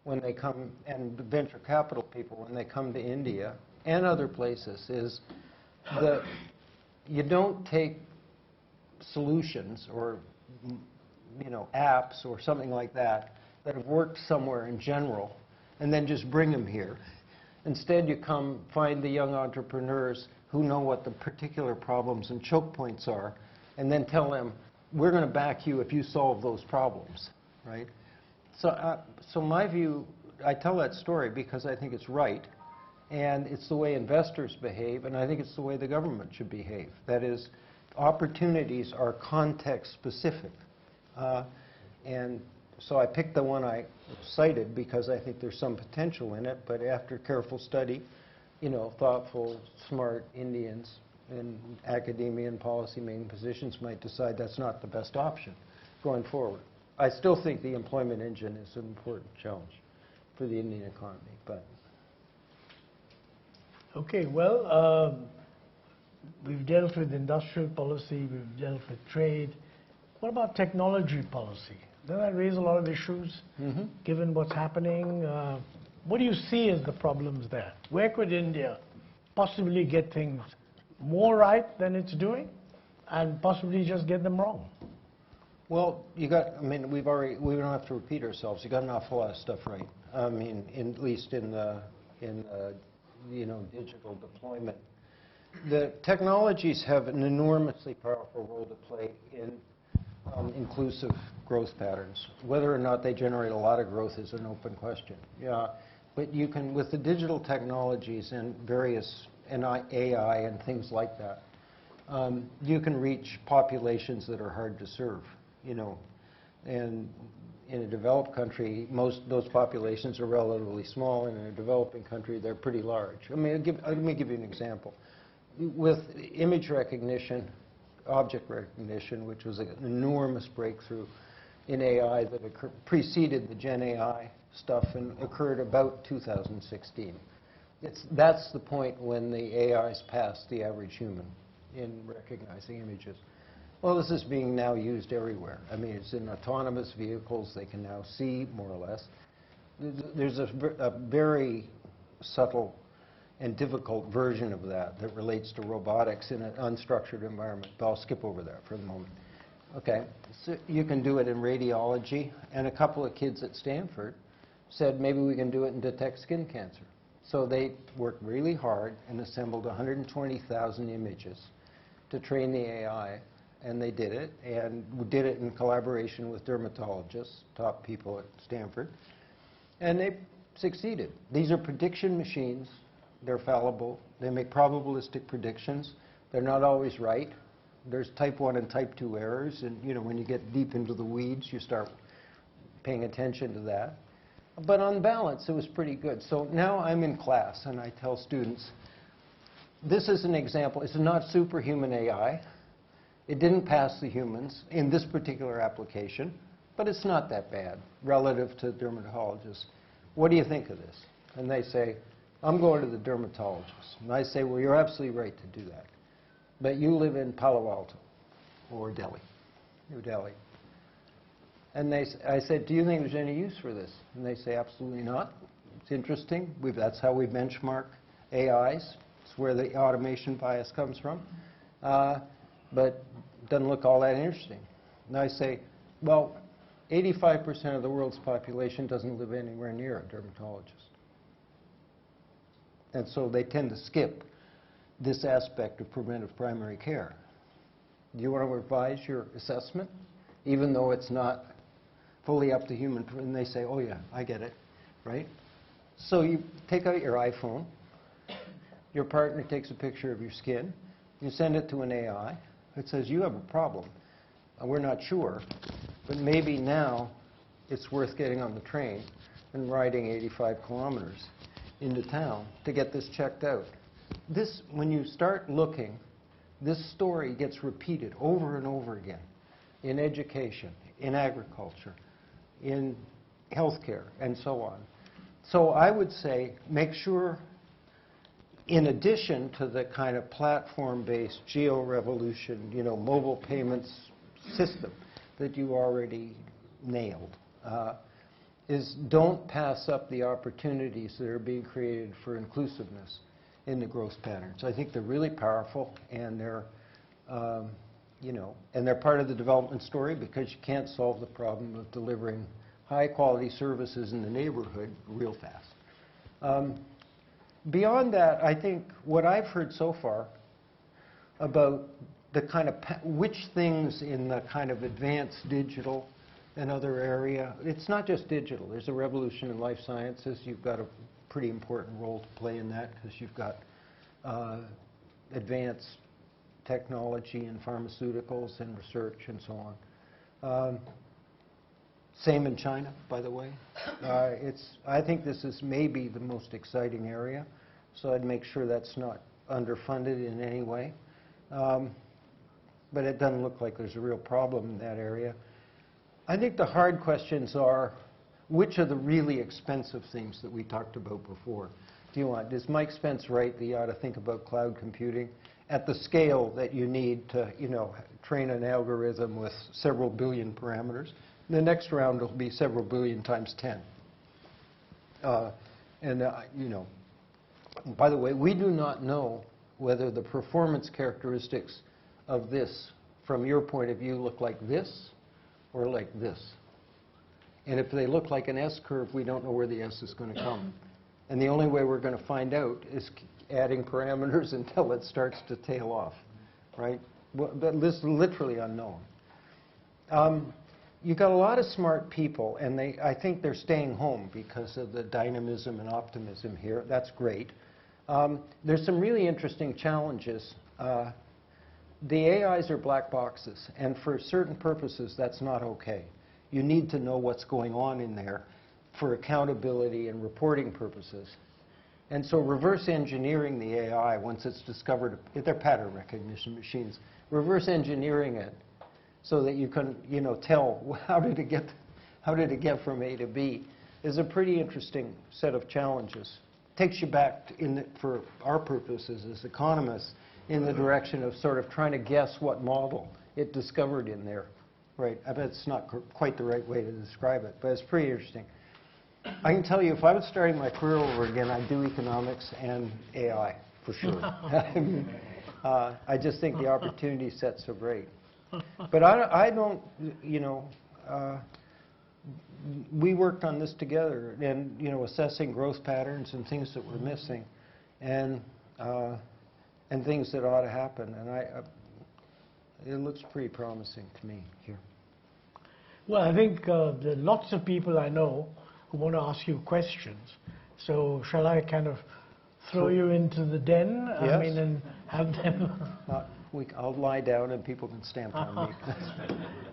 when they come, and venture capital people when they come to India and other places, is that you don't take solutions or apps or something like that that have worked somewhere in general and then just bring them here. Instead, you come find the young entrepreneurs who know what the particular problems and choke points are, and then tell them, we're going to back you if you solve those problems, right? So my view, I tell that story because I think it's right, and it's the way investors behave, and I think it's the way the government should behave. That is, opportunities are context-specific. And so I picked the one I cited because I think there's some potential in it, but after careful study, thoughtful, smart Indians in academia and policy-making positions might decide that's not the best option going forward. I still think the employment engine is an important challenge for the Indian economy. But okay, well, we've dealt with industrial policy, we've dealt with trade. What about technology policy? Doesn't that raise a lot of issues, given what's happening? What do you see as the problems there? Where could India possibly get things more right than it's doing, and possibly just get them wrong? Well, we don't have to repeat ourselves. You got an awful lot of stuff right. At least in digital deployment. The technologies have an enormously powerful role to play in inclusive growth patterns. Whether or not they generate a lot of growth is an open question. Yeah, but you can, with the digital technologies and various AI and things like that, you can reach populations that are hard to serve. And in a developed country, those populations are relatively small, and in a developing country, they're pretty large. Let me give you an example. With image recognition, object recognition, which was an enormous breakthrough in AI that preceded the Gen AI stuff and occurred about 2016. That's the point when the AIs passed the average human in recognizing images. Well, this is being now used everywhere. It's in autonomous vehicles. They can now see, more or less. There's a very subtle and difficult version of that relates to robotics in an unstructured environment. But I'll skip over that for the moment. Okay, so you can do it in radiology, and a couple of kids at Stanford said maybe we can do it and detect skin cancer. So they worked really hard and assembled 120,000 images to train the AI, and they did it, and did it in collaboration with dermatologists, top people at Stanford, and they succeeded. These are prediction machines. They're fallible. They make probabilistic predictions. They're not always right. There's type 1 and type 2 errors, and when you get deep into the weeds, you start paying attention to that. But on balance, it was pretty good. So now I'm in class, and I tell students, this is an example. It's not superhuman AI. It didn't pass the humans in this particular application, but it's not that bad relative to dermatologists. What do you think of this? And they say, I'm going to the dermatologist. And I say, well, you're absolutely right to do that. But you live in Palo Alto or Delhi, New Delhi. And I said, do you think there's any use for this? And they say, absolutely not. It's interesting. That's how we benchmark AIs. It's where the automation bias comes from. But it doesn't look all that interesting. And I say, well, 85% of the world's population doesn't live anywhere near a dermatologist. And so they tend to skip this aspect of preventive primary care. Do you want to revise your assessment, even though it's not fully up to human? And they say, oh yeah, I get it, right? So you take out your iPhone, Your partner takes a picture of your skin. You send it to an AI. It says, you have a problem. We're not sure, but maybe now it's worth getting on the train and riding 85 kilometers into town to get this checked out. This, when you start looking, this story gets repeated over and over again in education, in agriculture, in healthcare, and so on. So I would say make sure, in addition to the kind of platform-based geo-revolution, mobile payments system that you already nailed, is don't pass up the opportunities that are being created for inclusiveness in the growth patterns. I think they're really powerful, and they're, and they're part of the development story, because you can't solve the problem of delivering high-quality services in the neighborhood real fast. Beyond that, I think what I've heard so far about the kind of which things in the kind of advanced digital and other area, it's not just digital. There's a revolution in life sciences. You've got a pretty important role to play in that, because you've got advanced technology in pharmaceuticals and research and so on. Same in China, by the way. I think this is maybe the most exciting area, so I'd make sure that's not underfunded in any way. But it doesn't look like there's a real problem in that area. I think the hard questions are, which are the really expensive things that we talked about before? Is Mike Spence right that you ought to think about cloud computing at the scale that you need to, train an algorithm with several billion parameters? The next round will be several billion times 10. By the way, we do not know whether the performance characteristics of this, from your point of view, look like this or like this. And if they look like an S curve, we don't know where the S is going to come. And the only way we're going to find out is adding parameters until it starts to tail off, right? But this is literally unknown. You've got a lot of smart people, and I think they're staying home because of the dynamism and optimism here. That's great. There's some really interesting challenges. The AIs are black boxes, and for certain purposes, that's not okay. You need to know what's going on in there for accountability and reporting purposes. And so reverse engineering the AI, once it's discovered, they're pattern recognition machines, reverse engineering it so that you can, tell how did it get from A to B, is a pretty interesting set of challenges. Takes you back for our purposes as economists in the direction of sort of trying to guess what model it discovered in there, right? I bet it's not quite the right way to describe it, but it's pretty interesting. I can tell you, if I was starting my career over again, I'd do economics and AI, for sure. I just think the opportunity set's so great. But I don't, we worked on this together, and, assessing growth patterns and things that we're missing, and things that ought to happen. And it looks pretty promising to me here. Well, I think there are lots of people I know who want to ask you questions. So shall I kind of throw you into the den? Yes. I mean, and have them... I'll lie down and people can stamp on me.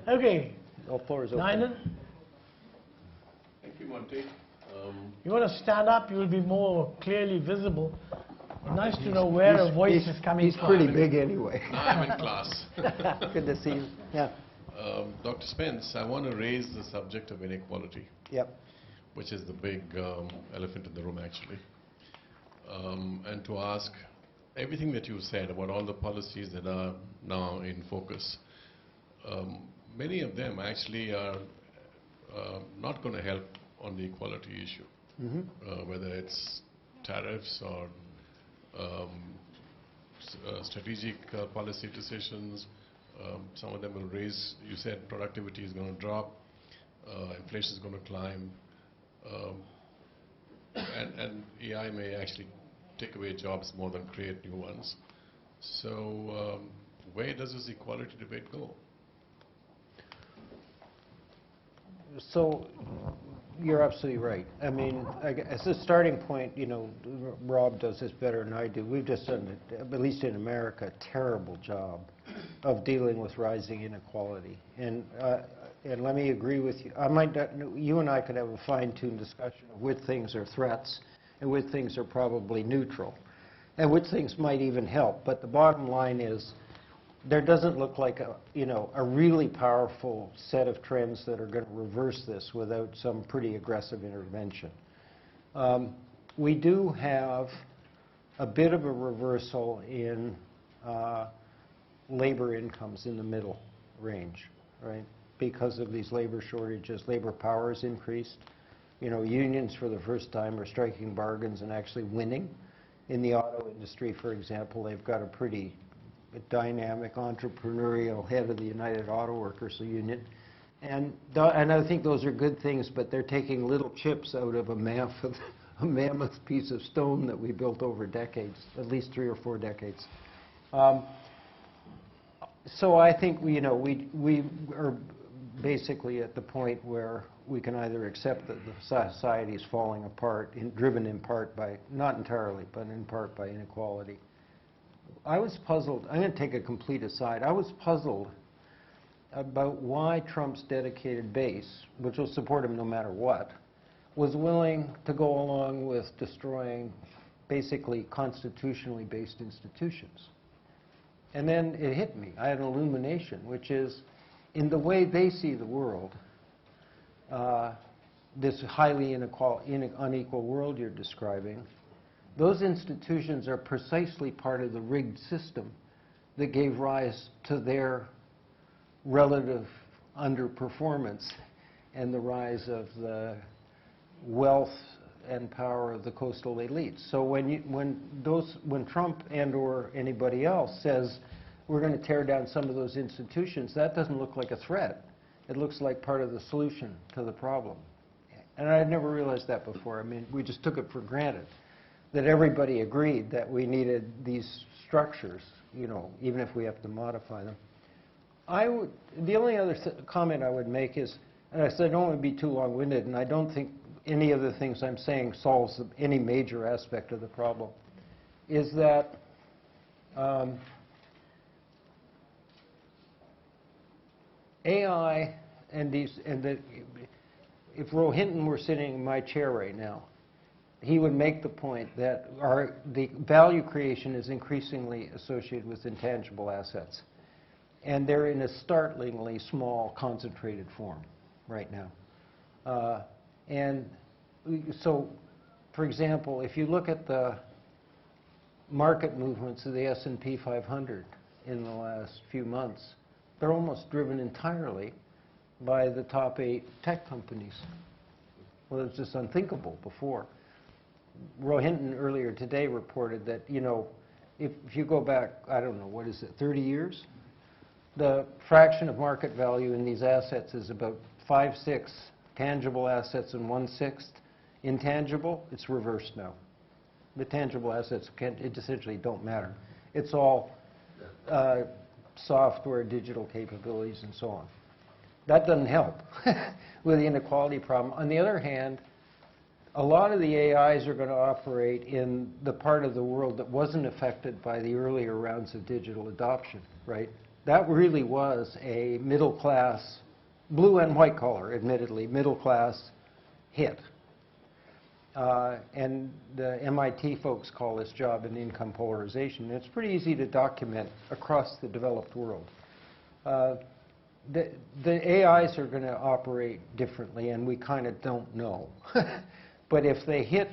Okay. The floor is open. Nainan? Thank you, Montek. You want to stand up, you'll be more clearly visible. Nice to know where a voice is coming from. He's pretty big anyway. I'm in class. Good to see you. Yeah. Dr. Spence, I want to raise the subject of inequality, Yep. which is the big elephant in the room, actually. And to ask everything that you said about all the policies that are now in focus, many of them actually are not going to help on the equality issue, whether it's tariffs or strategic policy decisions. Some of them will raise, you said productivity is going to drop, inflation is going to climb, and AI may actually take away jobs more than create new ones. So where does this equality debate go? So, you're absolutely right. I mean, as a starting point, you know, Rob does this better than I do. We've just done, at least in America, a terrible job of dealing with rising inequality. And let me agree with you. You and I could have a fine-tuned discussion of which things are threats and which things are probably neutral, and which things might even help. But the bottom line is, there doesn't look like a really powerful set of trends that are going to reverse this without some pretty aggressive intervention. We do have a bit of a reversal in labor incomes in the middle range, right? Because of these labor shortages, labor power has increased. You know, unions for the first time are striking bargains and actually winning. In the auto industry, for example, they've got a pretty dynamic, entrepreneurial head of the United Auto Workers Union. And I think those are good things, but they're taking little chips out of a mammoth piece of stone that we built over decades, at least 3 or 4 decades. So I think we are basically at the point where we can either accept that the society is falling apart, driven in part by, not entirely, but in part by inequality. I was puzzled. I'm going to take a complete aside. I was puzzled about why Trump's dedicated base, which will support him no matter what, was willing to go along with destroying basically constitutionally based institutions. And then it hit me. I had an illumination, which is, in the way they see the world, this highly unequal world you're describing, those institutions are precisely part of the rigged system that gave rise to their relative underperformance and the rise of the wealth and power of the coastal elites. So when Trump and/or anybody else says we're going to tear down some of those institutions, that doesn't look like a threat. It looks like part of the solution to the problem. And I had never realized that before. I mean, we just took it for granted that everybody agreed that we needed these structures, you know, even if we have to modify them. The only other comment I would make is, and I said I don't want to be too long-winded, and I don't think any of the things I'm saying solves any major aspect of the problem, is that AI if Rohinton were sitting in my chair right now, he would make the point that the value creation is increasingly associated with intangible assets. And they're in a startlingly small, concentrated form right now. And so, for example, if you look at the market movements of the S&P 500 in the last few months, they're almost driven entirely by the top 8 tech companies. Well, it's just unthinkable before. Rohinton earlier today reported that, you know, if you go back, I don't know, what is it, 30 years? The fraction of market value in these assets is about 5/6 tangible assets and 1/6 intangible. It's reversed now. The tangible assets essentially don't matter. It's all software, digital capabilities, and so on. That doesn't help with the inequality problem. On the other hand, a lot of the AIs are going to operate in the part of the world that wasn't affected by the earlier rounds of digital adoption, right? That really was a middle class, blue and white collar, admittedly, middle class hit. And the MIT folks call this job and income polarization. And it's pretty easy to document across the developed world. The AIs are going to operate differently, and we kind of don't know. But if they hit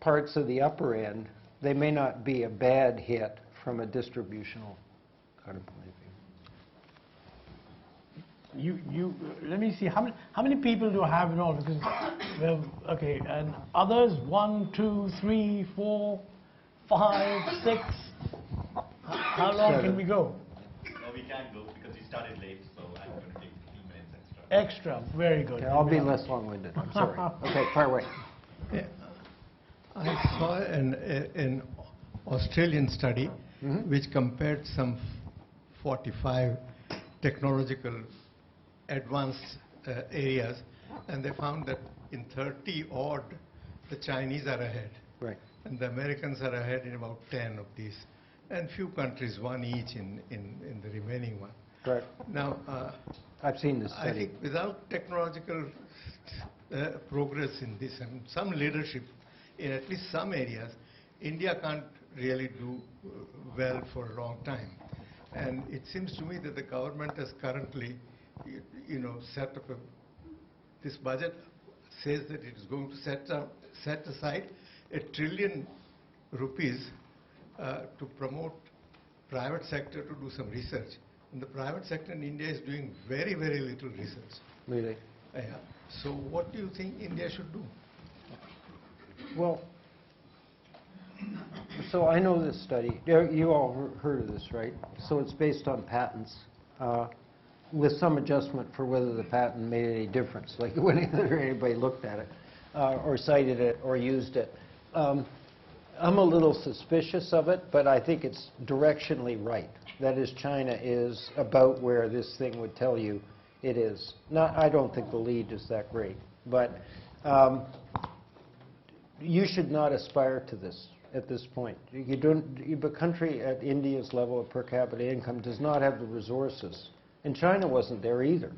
parts of the upper end, they may not be a bad hit from a distributional kind of point of view. Let me see, how many people do I have in all? Because, well, okay, and others, 1, 2, 3, 4, 5, 6. How long can we go? No, we can't go because we started late, so I'm going to take 15 minutes extra. Extra, very good. Okay, I'll be less long-winded, I'm sorry. Okay, far away. Yeah. I saw an Australian study which compared some 45 technological advanced areas, and they found that in 30 odd, the Chinese are ahead. Right. And the Americans are ahead in about 10 of these. And few countries, one each in the remaining one. Right. Now, I've seen this I study. think without technological progress in this and some leadership in at least some areas, India can't really do well for a long time. And it seems to me that the government has currently, set up this budget says that it is going to set aside ₹1 trillion to promote private sector to do some research. And the private sector in India is doing very, very little research. Really? Yeah. So what do you think India should do? Well, so I know this study. You all heard of this, right? So it's based on patents, with some adjustment for whether the patent made any difference, like whether anybody looked at it, or cited it, or used it. I'm a little suspicious of it, but I think it's directionally right. That is, China is about where this thing would tell you it is. I don't think the lead is that great, but you should not aspire to this at this point. A country at India's level of per capita income does not have the resources. And China wasn't there either,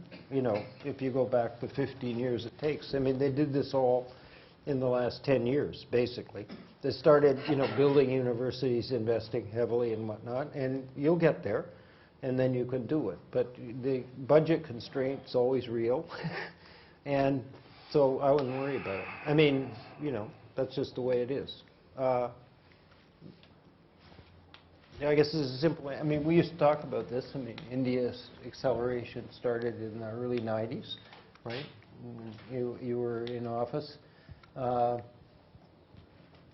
if you go back the 15 years it takes. I mean, they did this all in the last 10 years, basically. They started, building universities, investing heavily and whatnot, and you'll get there, and then you can do it. But the budget constraint's always real, and so I wouldn't worry about it. I mean, that's just the way it is. I guess this is a simple way. I mean, we used to talk about this. I mean, India's acceleration started in the early 90s, right? You were in office.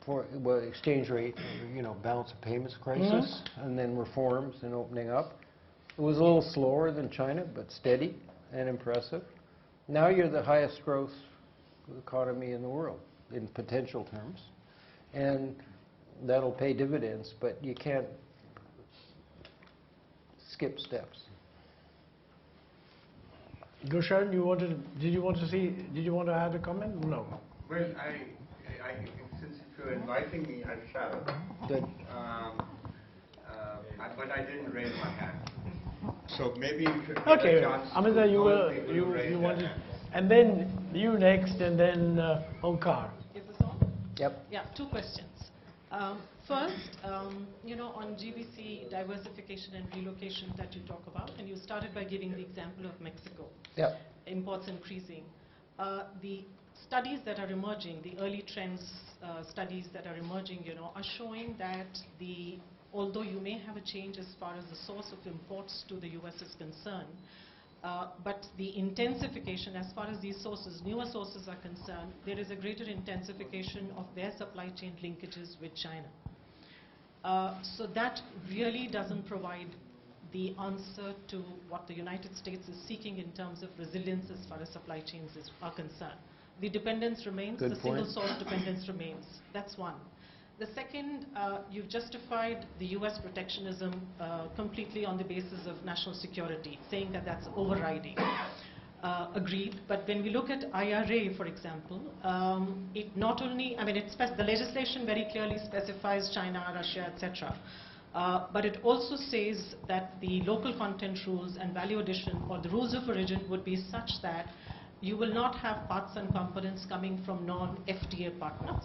For exchange rate, balance of payments crisis, and then reforms and opening up. It was a little slower than China, but steady and impressive. Now you're the highest growth economy in the world in potential terms, and that'll pay dividends, but you can't skip steps. Gushan, did you want to add a comment? No. Well, since you're inviting me, I shall. Good. But I didn't raise my hand. So maybe you should give Okay, a chance. Amita, to you all people who raised you their wanted, hand. and then you next, and then Onkar. Is this on? Yep. Yeah, two questions. First, on GVC diversification and relocation that you talk about, and you started by giving the example of Mexico. Yep. Imports increasing. The studies that are emerging, the early trends studies that are emerging, are showing that although you may have a change as far as the source of imports to the US is concerned, but the intensification as far as these sources, newer sources are concerned, there is a greater intensification of their supply chain linkages with China. So that really doesn't provide the answer to what the United States is seeking in terms of resilience as far as supply chains are concerned. The dependence remains, Good the point. single source dependence remains. That's one. The second, you've justified the US protectionism completely on the basis of national security, saying that that's overriding. Agreed, but when we look at IRA, for example, it not only, the legislation very clearly specifies China, Russia, etc. But it also says that the local content rules and value addition or the rules of origin would be such that you will not have parts and components coming from non-FTA partners.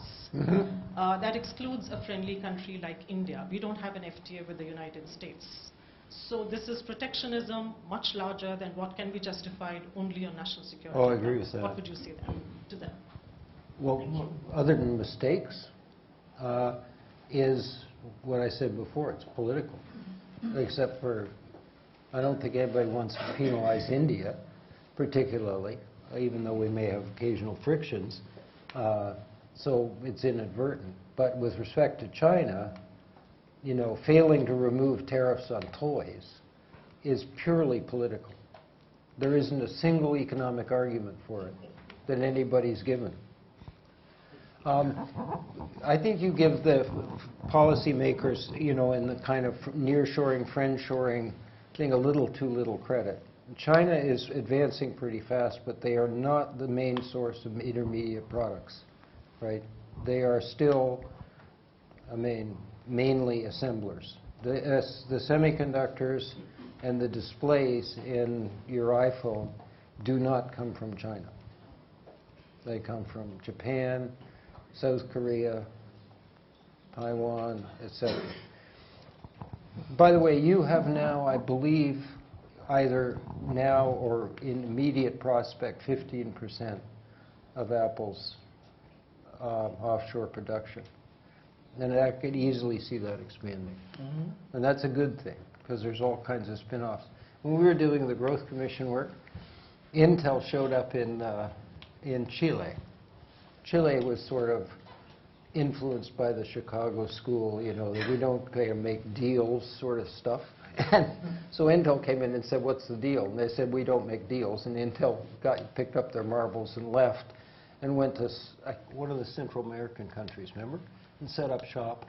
That excludes a friendly country like India. We don't have an FTA with the United States. So this is protectionism much larger than what can be justified only on national security. Oh, I agree with that. What would you say then to them? Well, other than mistakes, is what I said before, it's political. Except for, I don't think anybody wants to penalize India particularly, even though we may have occasional frictions, so it's inadvertent. But with respect to China, failing to remove tariffs on toys is purely political. There isn't a single economic argument for it that anybody's given. I think you give the policymakers, in the kind of nearshoring, friendshoring thing a little too little credit. China is advancing pretty fast, but they are not the main source of intermediate products, right? They are still, mainly assemblers. The semiconductors and the displays in your iPhone do not come from China. They come from Japan, South Korea, Taiwan, etc. By the way, you have now, I believe, either now or in immediate prospect, 15% of Apple's offshore production. And I could easily see that expanding. And that's a good thing, because there's all kinds of spin-offs. When we were doing the Growth Commission work, Intel showed up in Chile. Chile was sort of influenced by the Chicago school, you know, that we don't make deals sort of stuff. And so Intel came in and said, what's the deal? And they said, we don't make deals. And Intel picked up their marbles and left and went to one of the Central American countries, remember? And set up shop.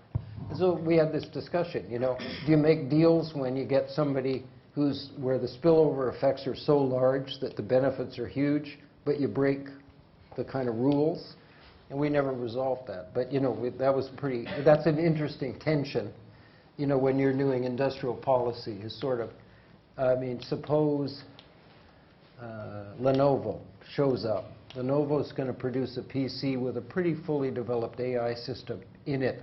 And so we had this discussion, you know, do you make deals when you get somebody where the spillover effects are so large that the benefits are huge, but you break the kind of rules? And we never resolved that. But, you know, that's an interesting tension, you know, when you're doing industrial policy, is sort of, suppose Lenovo shows up. Lenovo's going to produce a PC with a pretty fully developed AI system in it,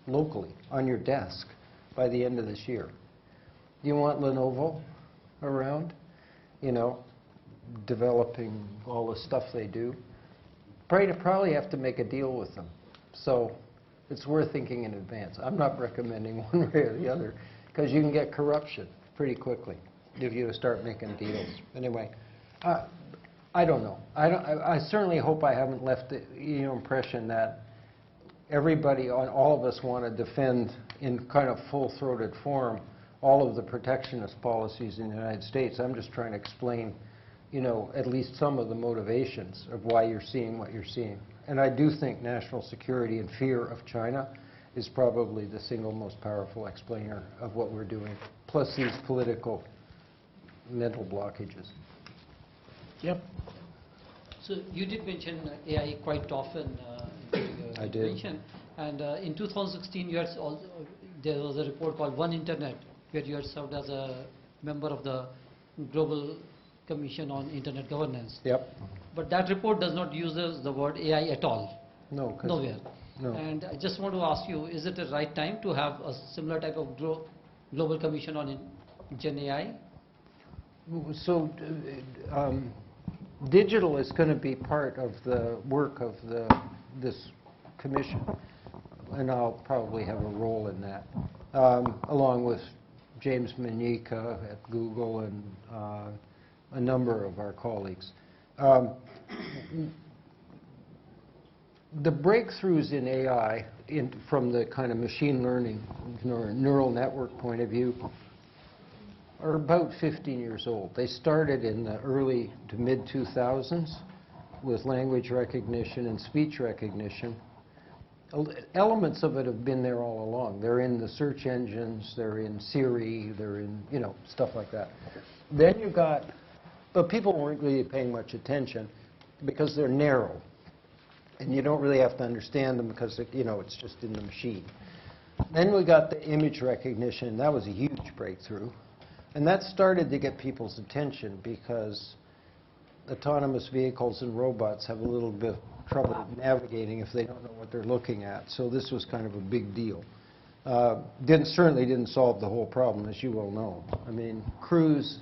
locally, on your desk, by the end of this year. Do you want Lenovo around, you know, developing all the stuff they do? Probably have to make a deal with them. So it's worth thinking in advance. I'm not recommending one way or the other, because you can get corruption pretty quickly if you start making deals. Anyway, I don't know. I certainly hope I haven't left the impression that everybody, all of us, want to defend in kind of full-throated form all of the protectionist policies in the United States. I'm just trying to explain, you know, at least some of the motivations of why you're seeing what you're seeing. And I do think national security and fear of China is probably the single most powerful explainer of what we're doing, plus these political mental blockages. Yep. So you did mention AI quite often in your intervention. And in 2016, there was a report called One Internet, where you had served as a member of the Global Commission on Internet Governance. Yep. But that report does not use the word AI at all. No. Nowhere. No. And I just want to ask you, is it the right time to have a similar type of Global Commission on Gen AI? So digital is going to be part of the work of this commission, and I'll probably have a role in that, along with James Manika at Google and a number of our colleagues. The breakthroughs in AI, from the kind of machine learning, neural network point of view, are about 15 years old. They started in the early to mid-2000s with language recognition and speech recognition. Elements of it have been there all along. They're in the search engines, they're in Siri, they're in, you know, stuff like that. Then you got, but people weren't really paying much attention because they're narrow. And you don't really have to understand them because, you know, it's just in the machine. Then we got the image recognition. That was a huge breakthrough. And that started to get people's attention because autonomous vehicles and robots have a little bit of trouble navigating if they don't know what they're looking at. So this was kind of a big deal. Certainly didn't solve the whole problem, as you well know. I mean, Cruise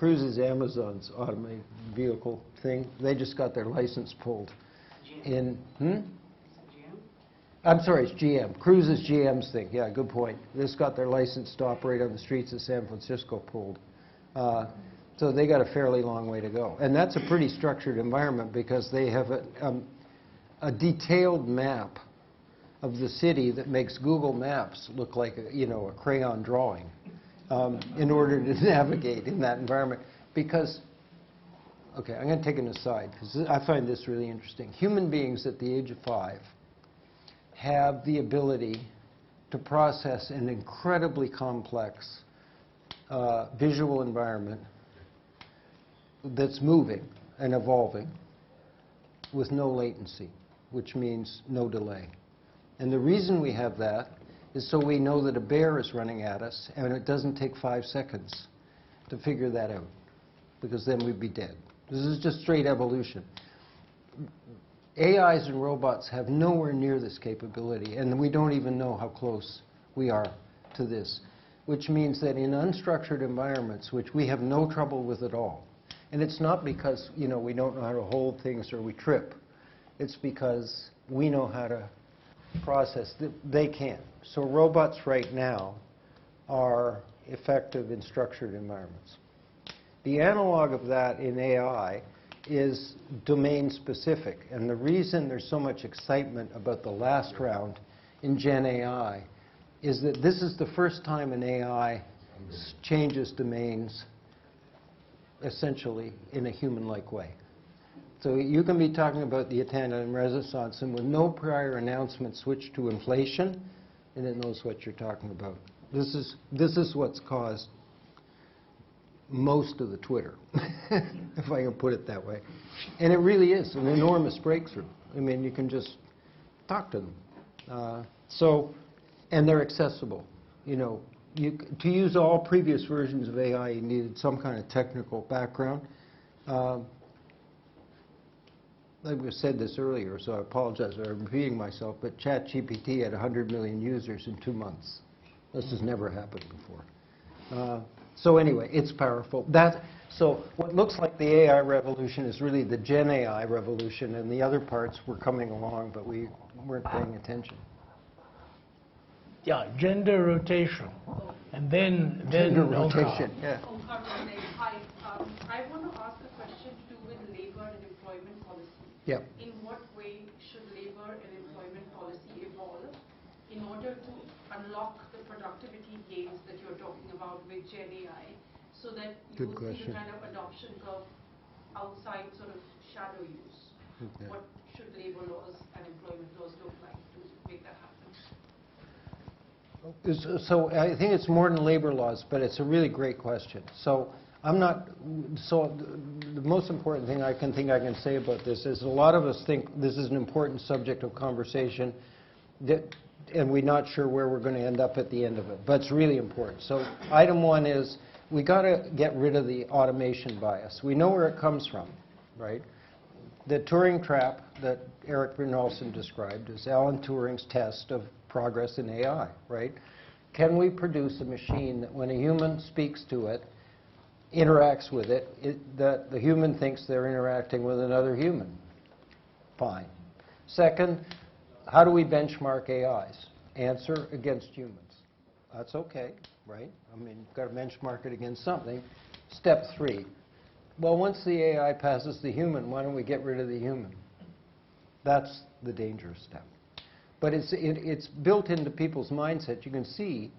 is Amazon's automated vehicle thing. They just got their license pulled. I'm sorry, it's GM. Cruise is GM's thing. Yeah, good point. They just got their license to operate on the streets of San Francisco pulled. So they got a fairly long way to go. And that's a pretty structured environment because they have a detailed map of the city that makes Google Maps look like a crayon drawing in order to navigate in that environment. Because, okay, I'm going to take an aside because I find this really interesting. Human beings at the age of 5 have the ability to process an incredibly complex visual environment that's moving and evolving with no latency, which means no delay. And the reason we have that is so we know that a bear is running at us, and it doesn't take 5 seconds to figure that out, because then we'd be dead. This is just straight evolution. AIs and robots have nowhere near this capability, and we don't even know how close we are to this, which means that in unstructured environments, which we have no trouble with at all, and it's not because, we don't know how to hold things or we trip. It's because we know how to process. They can't. So robots right now are effective in structured environments. The analog of that in AI is domain-specific. And the reason there's so much excitement about the last round in Gen AI is that this is the first time an AI changes domains essentially in a human-like way. So you can be talking about the Italian Renaissance and with no prior announcement switch to inflation, and it knows what you're talking about. This is what's caused most of the Twitter, if I can put it that way. And it really is an enormous breakthrough. I mean, you can just talk to them. And they're accessible. To use all previous versions of AI, you needed some kind of technical background. I said this earlier, so I apologize for repeating myself, but ChatGPT had 100 million users in 2 months. This has never happened before. So anyway, it's powerful. So what looks like the AI revolution is really the Gen AI revolution, and the other parts were coming along, but we weren't paying attention. Yeah, gender rotation. And then Gender rotation, yeah. Hi. I want to ask a question to do with labor and employment policy. Yeah. In what way should labor and employment policy evolve in order to unlock the productivity gains that you're talking about with Gen AI, so that you will see the kind of adoption curve outside sort of shadow use? Okay. What should labor laws and employment laws look like to make that happen? So I think it's more than labor laws, but it's a really great question. So the most important thing I can say about this is a lot of us think this is an important subject of conversation, and we're not sure where we're going to end up at the end of it, but it's really important. So item one is we got to get rid of the automation bias. We know where it comes from, right? The Turing trap that Eric Brynjolfsson described is Alan Turing's test of progress in AI, right? Can we produce a machine that when a human speaks to it, interacts with it, that the human thinks they're interacting with another human? Fine. Second, how do we benchmark AIs? Answer, against humans. That's okay, right? I mean, you've got to benchmark it against something. Step 3. Well, once the AI passes the human, why don't we get rid of the human? That's the dangerous step. But it's built into people's mindset. You can see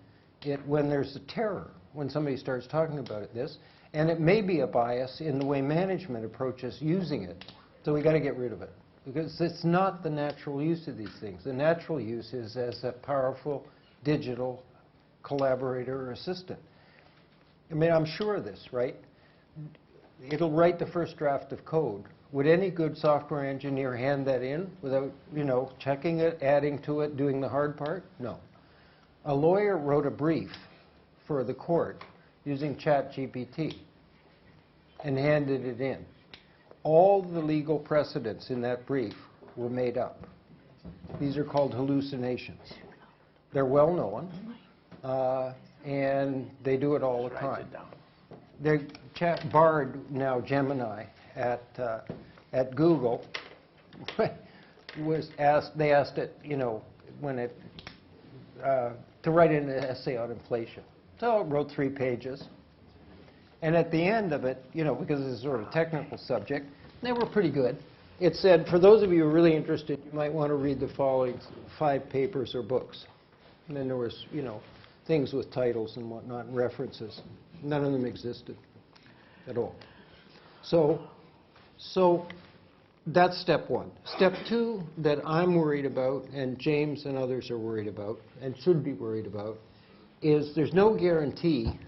it when there's a terror, when somebody starts talking about this. And it may be a bias in the way management approaches using it. So we got to get rid of it, because it's not the natural use of these things. The natural use is as a powerful digital collaborator or assistant. I mean, I'm sure of this, right? It'll write the first draft of code. Would any good software engineer hand that in without, checking it, adding to it, doing the hard part? No. A lawyer wrote a brief for the court using ChatGPT and handed it in. All the legal precedents in that brief were made up. These are called hallucinations. They're well known, and they do it all the time. Bard, now Gemini, at Google, they asked it, to write an essay on inflation. So it wrote 3 pages. And at the end of it, because it's sort of a technical subject, they were pretty good. It said, for those of you who are really interested, you might want to read the following 5 papers or books. And then there was, things with titles and whatnot, and references. None of them existed at all. So that's step 1. Step 2 that I'm worried about, and James and others are worried about, and should be worried about, is there's no guarantee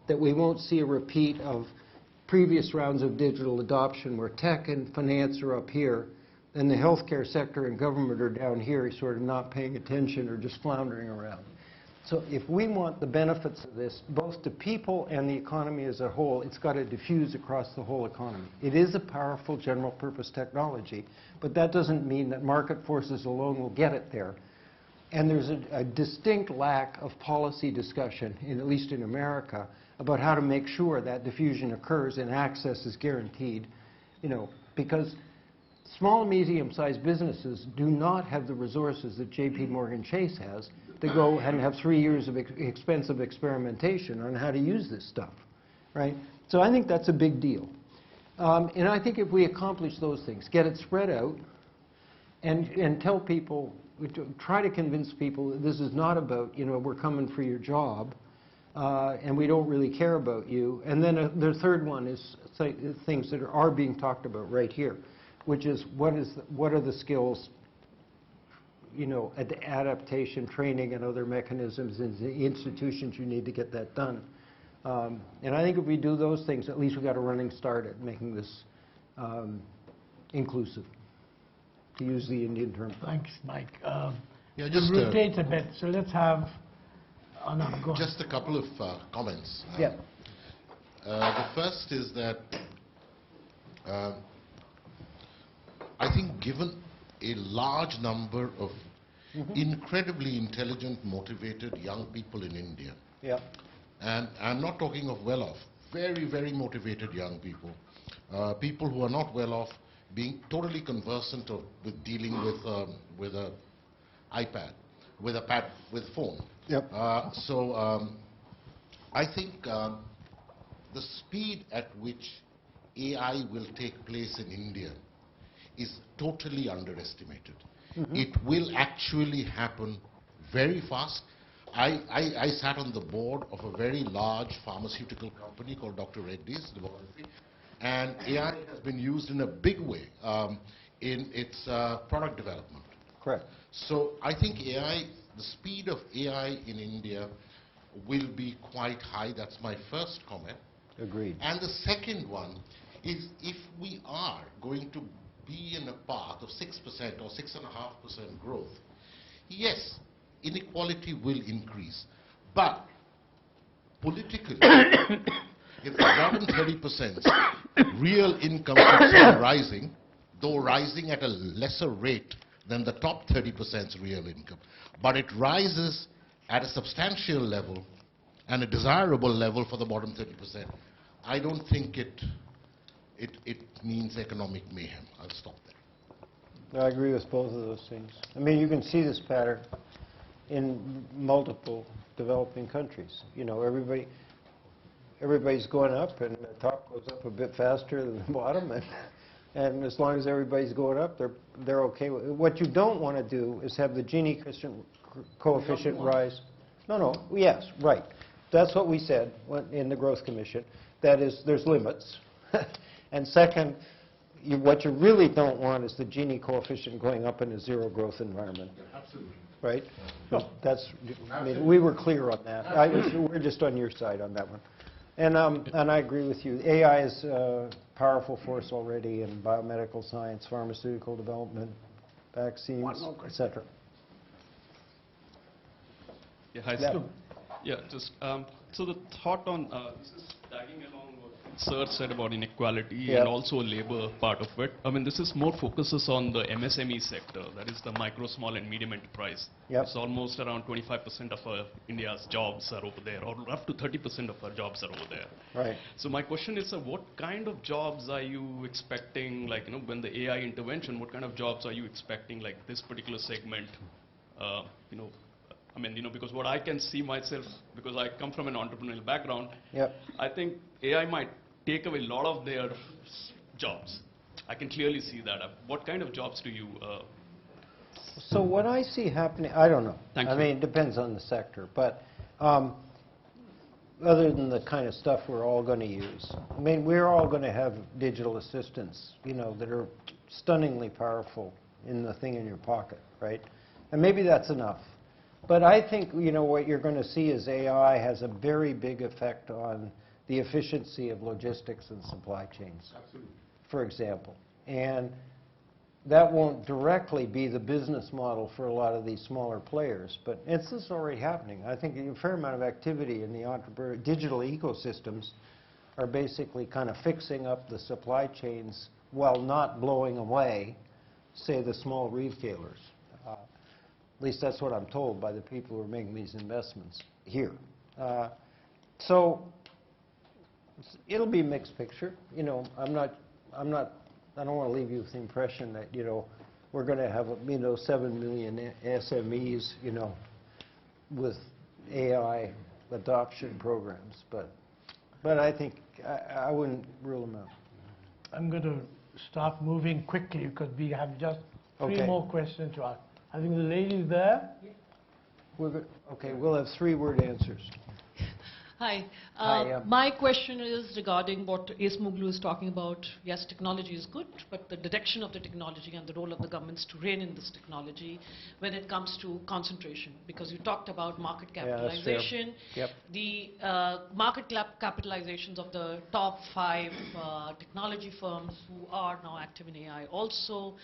that we won't see a repeat of previous rounds of digital adoption where tech and finance are up here and the healthcare sector and government are down here, sort of not paying attention or just floundering around. So if we want the benefits of this, both to people and the economy as a whole, it's got to diffuse across the whole economy. It is a powerful general purpose technology, but that doesn't mean that market forces alone will get it there. And there's a distinct lack of policy discussion, at least in America, about how to make sure that diffusion occurs and access is guaranteed, because small and medium-sized businesses do not have the resources that J.P. Morgan Chase has to go and have 3 years of expensive experimentation on how to use this stuff, right? So I think that's a big deal. And I think if we accomplish those things, get it spread out, and tell people, try to convince people that this is not about, we're coming for your job, and we don't really care about you. And then the third one is things that are being talked about right here, which is what are the skills, adaptation, training, and other mechanisms in the institutions you need to get that done. And I think if we do those things, at least we've got a running start at making this inclusive, to use the Indian term. Thanks, Mike. Yeah, just rotate a bit. So let's have Anand, go on. Just a couple of comments. Yeah. The first is that I think given a large number of incredibly intelligent, motivated young people in India, and I'm not talking of well-off, very, very motivated young people, people who are not well-off, being totally conversant with dealing with an iPad, with a phone. Yep. I think the speed at which AI will take place in India is totally underestimated. It will actually happen very fast. I sat on the board of a very large pharmaceutical company called Dr. Reddy's Laboratory, and AI has been used in a big way in its product development. Correct. So I think AI, the speed of AI in India will be quite high. That's my first comment. Agreed. And the second one is, if we are going to be in a path of 6% or 6.5% growth, yes, inequality will increase. But politically, if the bottom 30% real income keeps on rising, though rising at a lesser rate than the top 30%'s real income, but it rises at a substantial level and a desirable level for the bottom 30%, I don't think it means economic mayhem. I'll stop there. I agree with both of those things. I mean, you can see this pattern in multiple developing countries. Everybody's going up, and the top goes up a bit faster than the bottom, and as long as everybody's going up, they're okay with it. What you don't want to do is have the Gini coefficient rise. No, yes, right. That's what we said in the Growth Commission. That is, there's limits. And second, what you really don't want is the Gini coefficient going up in a zero growth environment. Absolutely. Right? I mean, we were clear on that. We're just on your side on that one. And I agree with you. AI is a powerful force already in biomedical science, pharmaceutical development, vaccines, etc. Yeah, hi, sir. Yeah, just so the thought on this is tagging along what Sir said about inequality and also labor part of it. I mean, this is more focuses on the MSME sector, that is the micro, small, and medium enterprise. It's almost around 25% of India's jobs are over there, or up to 30% of our jobs are over there. Right. So my question is, what kind of jobs are you expecting, like, when the AI intervention, what kind of jobs are you expecting, like this particular segment, I mean, because what I can see myself, because I come from an entrepreneurial background, I think AI might take away a lot of their jobs. I can clearly see that. What kind of jobs do you... So what I see happening, I don't know. Thank you. I mean, it depends on the sector. But other than the kind of stuff we're all going to use, I mean, we're all going to have digital assistants, that are stunningly powerful in the thing in your pocket, right? And maybe that's enough. But I think, you know, what you're going to see is AI has a very big effect on the efficiency of logistics and supply chains, for example. And that won't directly be the business model for a lot of these smaller players, but this is already happening. I think a fair amount of activity in the digital ecosystems are basically kind of fixing up the supply chains while not blowing away, say, the small retailers. At least that's what I'm told by the people who are making these investments here. So it'll be a mixed picture. You know, I don't want to leave you with the impression that, you know, we're going to have, you know, 7 million SMEs, you know, with AI adoption programs. But I think I wouldn't rule them out. I'm going to start moving quickly because we have just three more questions to ask. I think the lady there. Okay, we'll have 3-word answers. Hi. My question is regarding what Ace Muglu is talking about. Yes, technology is good, but the direction of the technology and the role of the governments to rein in this technology when it comes to concentration. Because you talked about market capitalization. Yep. The market capitalizations of the top 5 technology firms who are now active in AI also.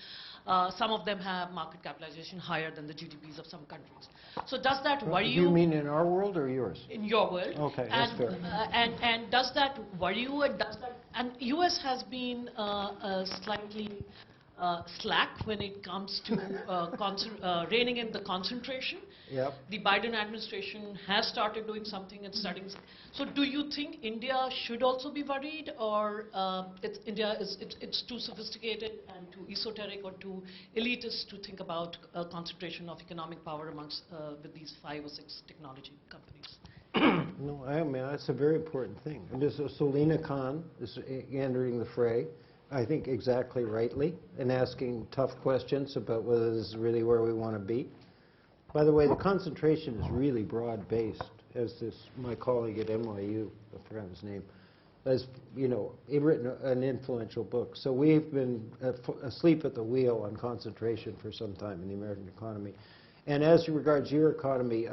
Some of them have market capitalization higher than the GDPs of some countries. So does that worry you? You mean in our world or yours? In your world. Okay, that's fair. And does that worry you? And US has been slightly slack when it comes to reining in the concentration. Yep. The Biden administration has started doing something and studying. So do you think India should also be worried, or India it's too sophisticated and too esoteric or too elitist to think about concentration of economic power amongst with these 5 or 6 technology companies? No, I mean, that's a very important thing. And this Selina Khan is entering the fray, I think exactly rightly, and asking tough questions about whether this is really where we want to be. By the way, the concentration is really broad-based, as my colleague at NYU, I forgot his name, has, you know, written an influential book. So we've been asleep at the wheel on concentration for some time in the American economy. And as regards your economy,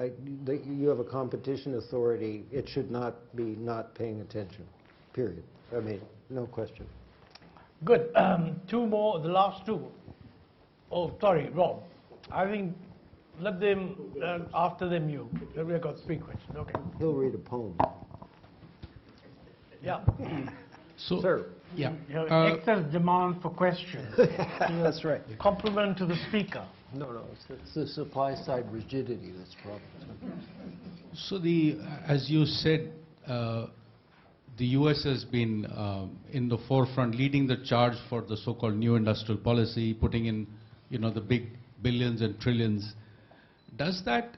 you have a competition authority. It should not be not paying attention, period. I mean, no question. Good. 2 more, the last 2. Oh, sorry, Rob. I think let them, after them you. We've got 3 questions, okay. He'll read a poem. Yeah. So, sir. Yeah. You have excess demand for questions. That's right. Compliment to the speaker. No, it's the supply side rigidity that's the problem. So as you said, the US has been in the forefront, leading the charge for the so-called new industrial policy, putting in, you know, the big billions and trillions. Does that,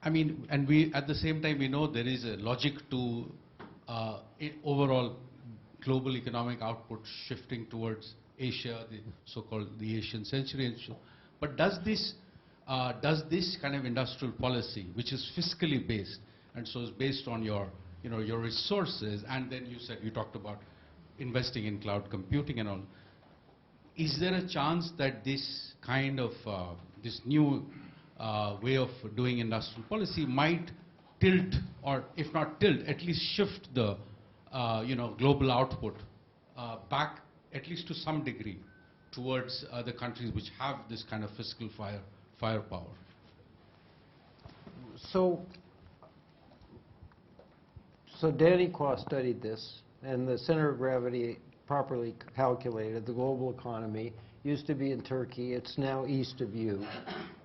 I mean, and we at the same time we know there is a logic to overall global economic output shifting towards Asia, the so-called the Asian century, and so. But does this kind of industrial policy, which is fiscally based, and so is based on your, you know, your resources, and then you talked about investing in cloud computing and all. Is there a chance that this kind of this new way of doing industrial policy might tilt, or if not tilt, at least shift the you know, global output back, at least to some degree, towards the countries which have this kind of fiscal firepower? So Danny Quah studied this, and the center of gravity properly calculated, the global economy used to be in Turkey, it's now east of you,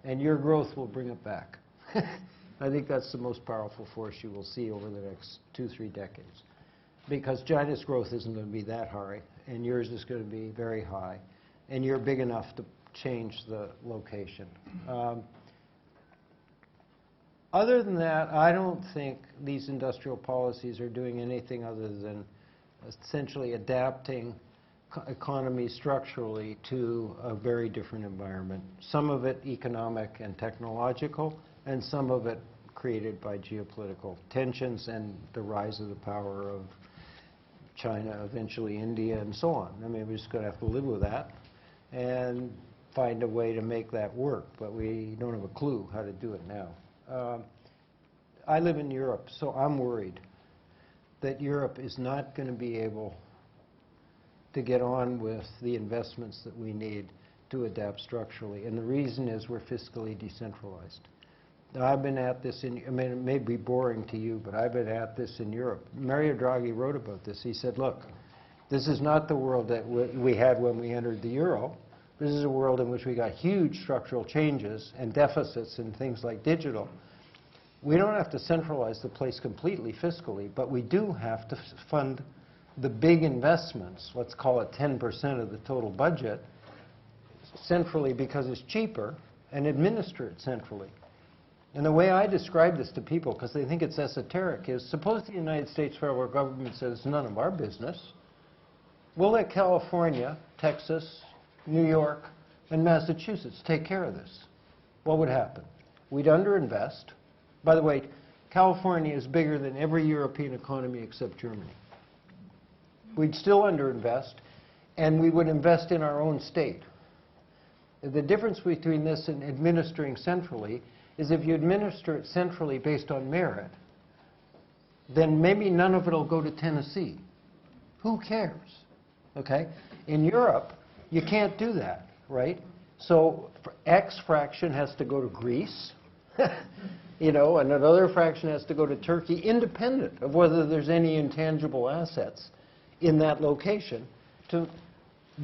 and your growth will bring it back. I think that's the most powerful force you will see over the next 2-3 decades. Because China's growth isn't going to be that high, and yours is going to be very high, and you're big enough to change the location. Other than that, I don't think these industrial policies are doing anything other than essentially adapting economy structurally to a very different environment. Some of it economic and technological, and some of it created by geopolitical tensions and the rise of the power of China, eventually India, and so on. I mean, we're just going to have to live with that and find a way to make that work, but we don't have a clue how to do it now. I live in Europe, so I'm worried that Europe is not going to be able to get on with the investments that we need to adapt structurally. And the reason is we're fiscally decentralized. Now, I've been at this I mean, it may be boring to you, but I've been at this in Europe. Mario Draghi wrote about this. He said, look, this is not the world that we had when we entered the euro. This is a world in which we got huge structural changes and deficits and things like digital. We don't have to centralize the place completely fiscally, but we do have to fund the big investments, let's call it 10% of the total budget, centrally because it's cheaper, and administer it centrally. And the way I describe this to people, because they think it's esoteric, is suppose the United States federal government says it's none of our business. We'll let California, Texas, New York, and Massachusetts take care of this. What would happen? We'd underinvest. By the way, California is bigger than every European economy except Germany. We'd still underinvest, and we would invest in our own state. The difference between this and administering centrally is if you administer it centrally based on merit, then maybe none of it will go to Tennessee. Who cares? Okay? In Europe, you can't do that, right? So X fraction has to go to Greece, you know, and another fraction has to go to Turkey, independent of whether there's any intangible assets in that location.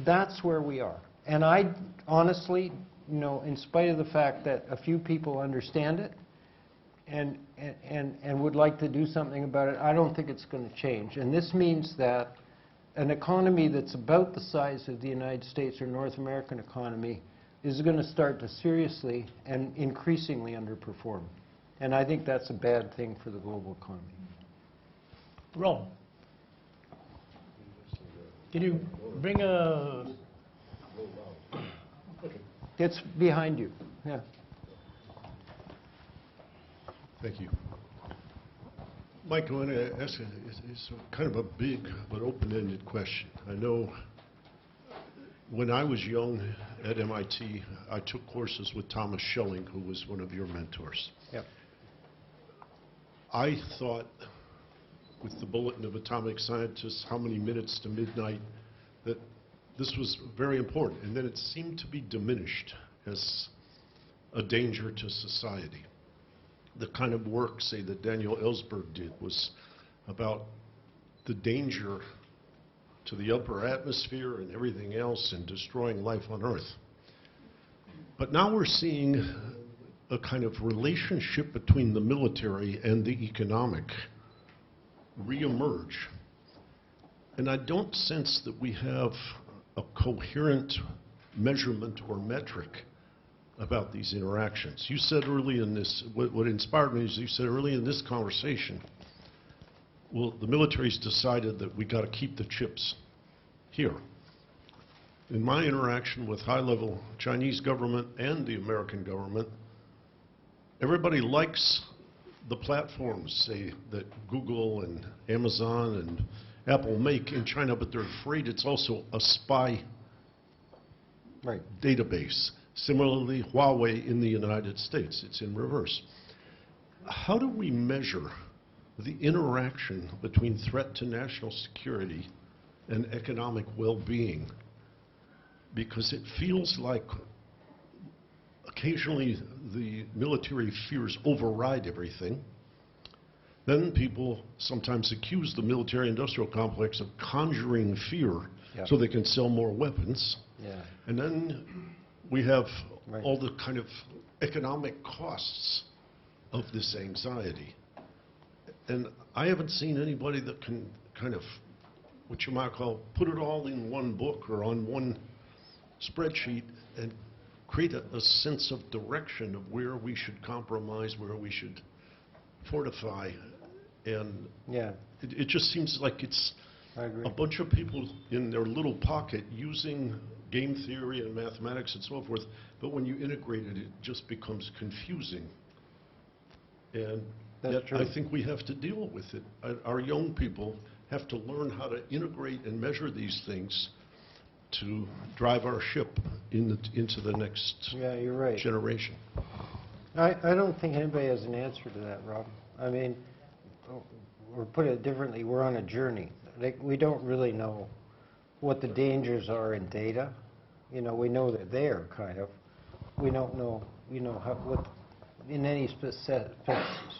That's where we are. And I honestly, you know, in spite of the fact that a few people understand it and would like to do something about it, I don't think it's going to change. And this means that an economy that's about the size of the United States or North American economy is going to start to seriously and increasingly underperform. And I think that's a bad thing for the global economy. Rob, can you bring a... It's behind you. Yeah. Thank you. Mike, I want to ask it's kind of a big but open-ended question. I know when I was young at MIT, I took courses with Thomas Schelling, who was one of your mentors. Yep. I thought, with the Bulletin of Atomic Scientists, how many minutes to midnight, that this was very important. And then it seemed to be diminished as a danger to society. The kind of work, say, that Daniel Ellsberg did was about the danger to the upper atmosphere and everything else and destroying life on Earth. But now we're seeing a kind of relationship between the military and the economic reemerge. And I don't sense that we have a coherent measurement or metric about these interactions. You said early in this, what inspired me is you said early in this conversation, well, the military's decided that we got to keep the chips here. In my interaction with high-level Chinese government and the American government, everybody likes the platforms, say, that Google and Amazon and Apple make in China, but they're afraid it's also a spy database. Similarly, Huawei in the United States, it's in reverse. How do we measure the interaction between threat to national security and economic well-being? Because it feels like occasionally the military fears override everything. Then people sometimes accuse the military-industrial complex of conjuring fear so they can sell more weapons. Yeah. And then we have all the kind of economic costs of this anxiety. And I haven't seen anybody that can kind of, what you might call, put it all in one book or on one spreadsheet and create a sense of direction of where we should compromise, where we should fortify. And it just seems like it's a bunch of people in their little pocket using game theory and mathematics and so forth, but when you integrate it, it just becomes confusing. And yet I think we have to deal with it. Our young people have to learn how to integrate and measure these things to drive our ship into the next generation. I don't think anybody has an answer to that, Rob. I mean, or put it differently, we're on a journey. Like, we don't really know what the dangers are in data. You know, we know they're there, kind of. We don't know, you know, what in any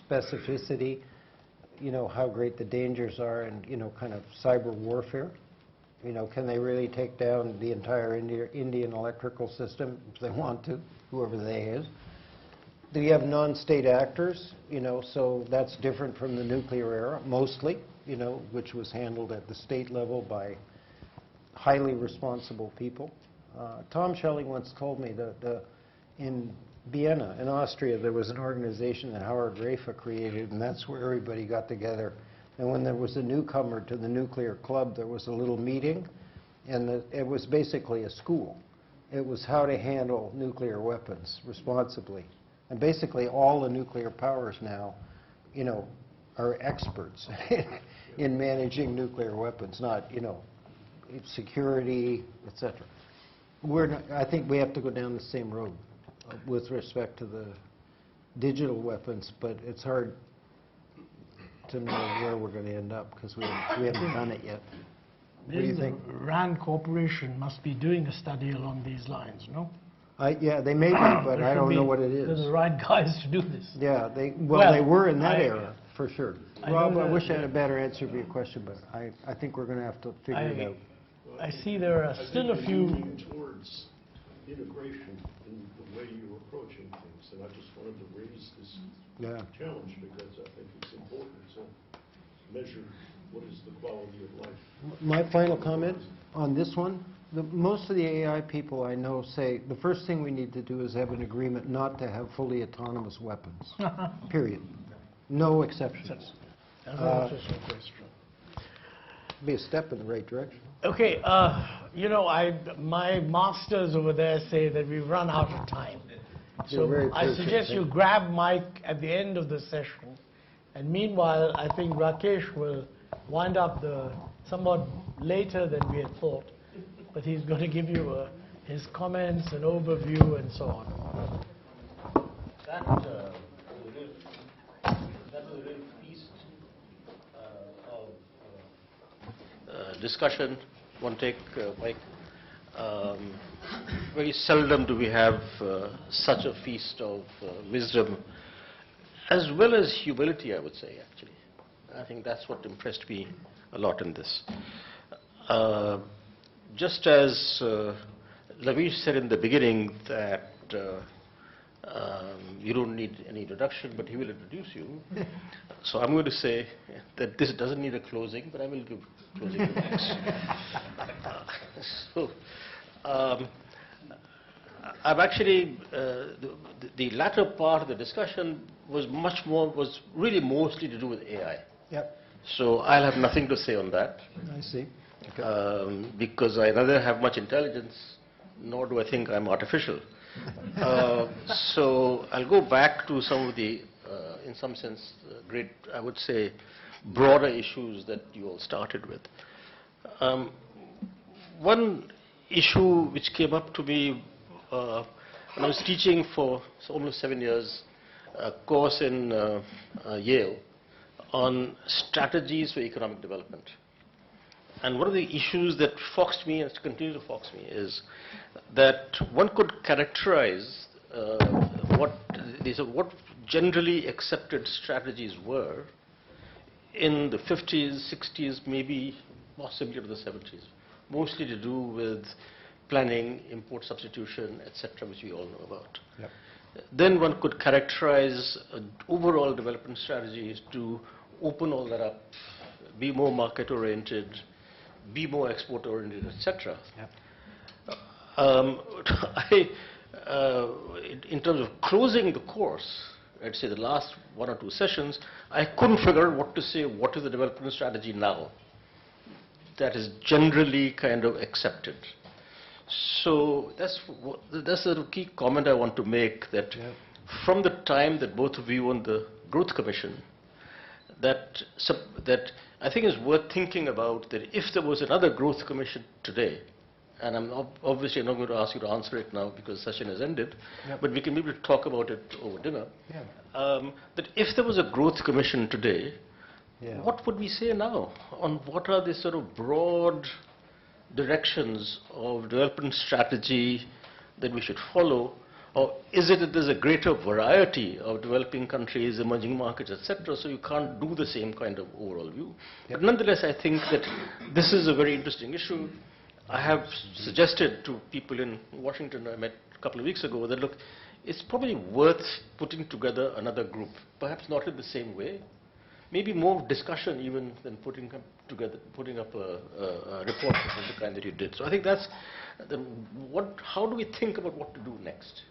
specificity, you know, how great the dangers are in, you know, kind of cyber warfare. You know, can they really take down the entire Indian electrical system if they want to, whoever they is? Do you have non-state actors? You know, so that's different from the nuclear era, mostly, you know, which was handled at the state level by highly responsible people. Tom Schelling once told me that in Vienna, in Austria, there was an organization that Howard Rafa created, and that's where everybody got together. And when there was a newcomer to the nuclear club, there was a little meeting, and it was basically a school. It was how to handle nuclear weapons responsibly. And basically all the nuclear powers now, you know, are experts in managing nuclear weapons, not, you know, security, etc. I think we have to go down the same road with respect to the digital weapons, but it's hard to know where we're going to end up because we haven't done it yet. What do you think? RAND Corporation must be doing a study along these lines, no? Yeah, they may be, but I don't know what it is. They're the right guys to do this. Yeah, they were in that era, for sure. Rob, I wish I had a better answer for your question, but I think we're going to have to figure it out. I see there are still a few... moving towards integration in the way you're approaching things, and I just wanted to raise this challenge because I think it's important to measure what is the quality of life. My final comment on this one, most of the AI people I know say the first thing we need to do is have an agreement not to have fully autonomous weapons, period. No exceptions. Be a step in the right direction. Okay, you know, my masters over there say that we've run out of time. So I suggest you grab Mike at the end of the session. And meanwhile, I think Rakesh will wind up somewhat later than we had thought. But he's going to give you his comments and overview and so on. That was a real feast of discussion. Montek, Mike. Very seldom do we have such a feast of wisdom, as well as humility, I would say, actually. I think that's what impressed me a lot in this. Just as Laveesh said in the beginning that you don't need any introduction, but he will introduce you. So I'm going to say that this doesn't need a closing, but I will give closing remarks. So, I've actually, the latter part of the discussion was really mostly to do with AI. Yep. So I'll have nothing to say on that. I see. Okay. Because I neither have much intelligence, nor do I think I'm artificial. So I'll go back to some of the, in some sense, great, I would say, broader issues that you all started with. One issue which came up to me when I was teaching for almost 7 years, a course in Yale on strategies for economic development. And one of the issues that foxed me and continues to fox me is that one could characterize what generally accepted strategies were in the 50s, 60s, maybe possibly into the 70s, mostly to do with planning, import substitution, etc., which we all know about. Yep. Then one could characterize overall development strategies to open all that up, be more market-oriented, be more export-oriented, etc. Yep. In terms of closing the course, I'd say the last 1 or 2 sessions, I couldn't figure out what to say, what is the development strategy now that is generally kind of accepted. So that's the key comment I want to make, that from the time that both of you on the Growth Commission, that I think is worth thinking about, that if there was another Growth Commission today, and I'm obviously not going to ask you to answer it now because the session has ended, Yep. but we can maybe talk about it over dinner. Yeah. That if there was a growth commission today, Yeah. what would we say now on what are the sort of broad directions of development strategy that we should follow? Or is it that there's a greater variety of developing countries, emerging markets, etc., so you can't do the same kind of overall view? But nonetheless, I think that this is a very interesting issue. I have suggested to people in Washington I met a couple of weeks ago that, look, it's probably worth putting together another group, perhaps not in the same way, maybe more discussion even than putting up a report of the kind that you did. So I think that's how do we think about what to do next?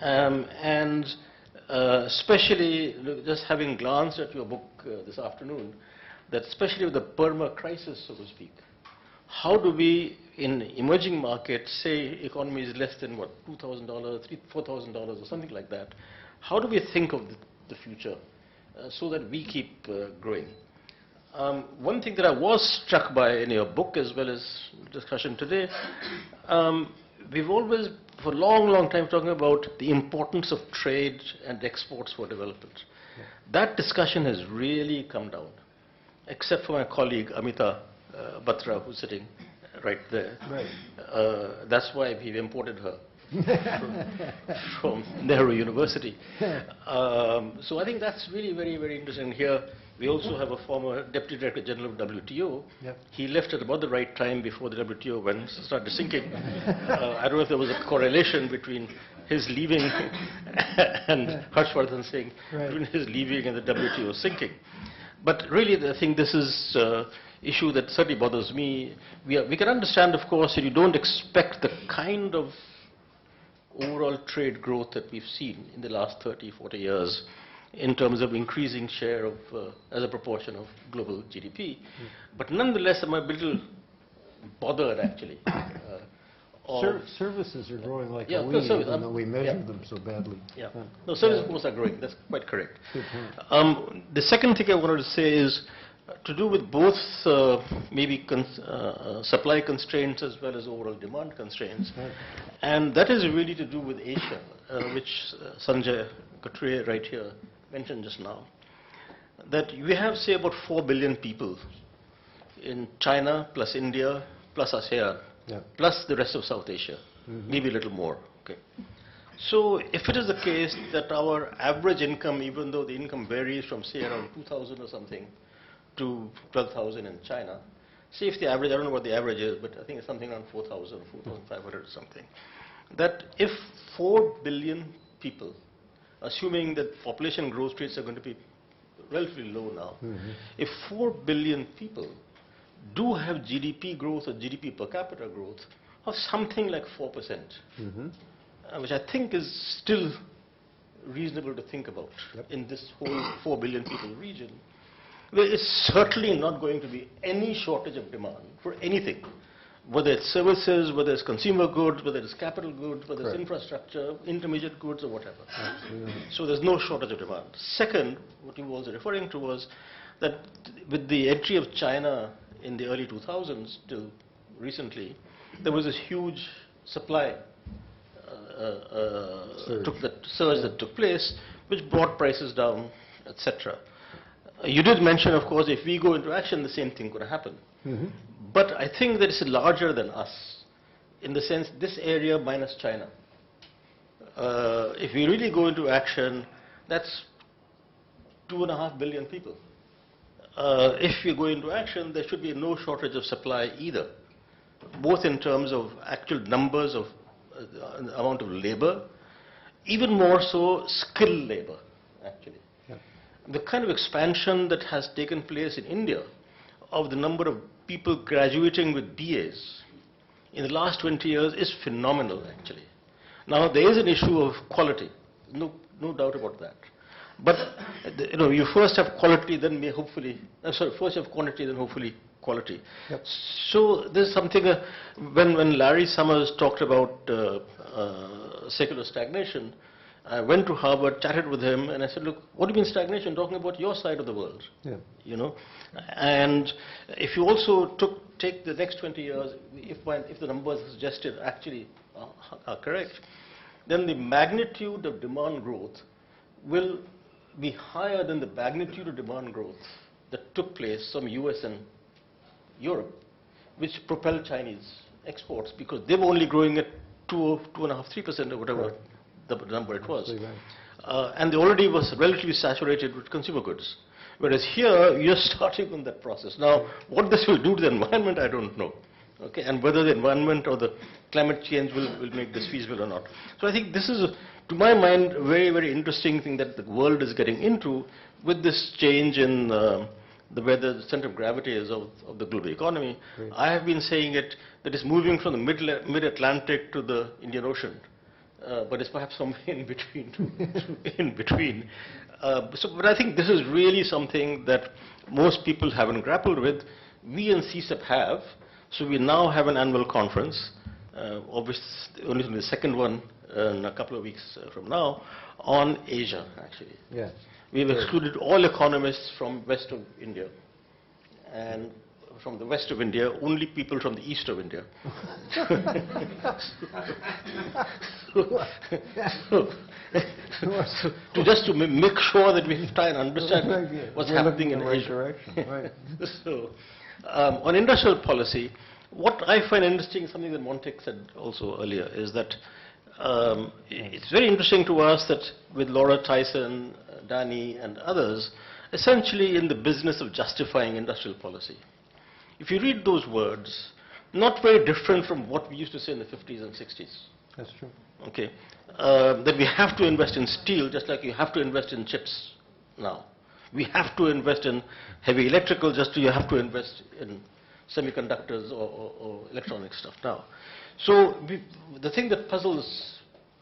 And especially, just having glanced at your book this afternoon, that especially with the Burma crisis, so to speak, how do we, in emerging markets, say economy is less than what, $2,000, $4,000 or something like that, how do we think of the future so that we keep growing? One thing that I was struck by in your book as well as discussion today, we've always, for a long, long time, talking about the importance of trade and exports for development. Yeah. That discussion has really come down, except for my colleague Amita Batra, who's sitting right there. Right. That's why we've imported her from Nehru University. So I think that's really very, very interesting. Here we also have a former Deputy Director General of WTO. Yep. He left at about the right time before the WTO started sinking. I don't know if there was a correlation between his leaving and Harshvardhan Singh, between his leaving and the WTO sinking. But really, I think this is issue that certainly bothers me. We can understand, of course, that you don't expect the kind of overall trade growth that we've seen in the last 30, 40 years in terms of increasing share of, as a proportion of global GDP. But nonetheless, I'm a little bothered, actually. Services are growing like a weed, even though we measure them so badly. Yeah. No, services, of course, are growing. That's quite correct. Good point. The second thing I wanted to say is to do with both maybe supply constraints as well as overall demand constraints. Right. And that is really to do with Asia, which Sanjay Couturier right here mentioned just now. That we have, say, about 4 billion people in China, plus India, plus ASEAN, plus the rest of South Asia, maybe a little more. Okay. So if it is the case that our average income, even though the income varies from, say, around 2,000 or something, to 12,000 in China. See if the average, I don't know what the average is, but I think it's something around 4,000, 4,500 or something. That if 4 billion people, assuming that population growth rates are going to be relatively low now, if 4 billion people do have GDP growth or GDP per capita growth of something like 4%, which I think is still reasonable to think about in this whole 4 billion people region, there is certainly not going to be any shortage of demand for anything, whether it's services, whether it's consumer goods, whether it's capital goods, whether it's infrastructure, intermediate goods, or whatever. So there's no shortage of demand. Second, what you were also referring to was that with the entry of China in the early 2000s till recently, there was this huge supply surge that took place, which brought prices down, etc. You did mention, of course, if we go into action, the same thing could happen. But I think that it's larger than us, in the sense this area minus China. If we really go into action, that's 2.5 billion people. If we go into action, there should be no shortage of supply either, both in terms of actual numbers of amount of labor, even more so skilled labor, actually. The kind of expansion that has taken place in India of the number of people graduating with BAs in the last 20 years is phenomenal, actually. Now, there is an issue of quality, no doubt about that. But you first have quality, then first you have quantity, then hopefully quality. So there's something, when Larry Summers talked about secular stagnation, I went to Harvard, chatted with him, and I said, look, what do you mean stagnation? Talking about your side of the world. And if you also took take the next 20 years, if the numbers suggested actually are correct, then the magnitude of demand growth will be higher than the magnitude of demand growth that took place from US and Europe, which propelled Chinese exports, because they were only growing at 2.5%, 3% or whatever the number it was. And they already was relatively saturated with consumer goods. Whereas here, you're starting on that process. Now, what this will do to the environment, I don't know. Okay, and whether the environment or the climate change will make this feasible or not. So I think this is, to my mind, a very, very interesting thing that the world is getting into with this change in the way the center of gravity is of the global economy. Great. I have been saying it, that it's moving from the mid-Atlantic to the Indian Ocean. But it's perhaps somewhere in between. But I think this is really something that most people haven't grappled with. We and CSEP have. So we now have an annual conference, obviously only the second one in a couple of weeks from now, on Asia, actually. Yes. We've excluded all economists from west of India. And from the west of India, only people from the east of India. Just to make sure that we try and understand what's happening in Asia. Right. So, on industrial policy, what I find interesting, something that Montek said also earlier, is that it's very interesting to us that with Laura Tyson, Danny, and others, essentially in the business of justifying industrial policy. If you read those words, not very different from what we used to say in the 50s and 60s. That's true. Okay, that we have to invest in steel just like you have to invest in chips now. We have to invest in heavy electrical just like you have to invest in semiconductors or electronic stuff now. So the thing that puzzles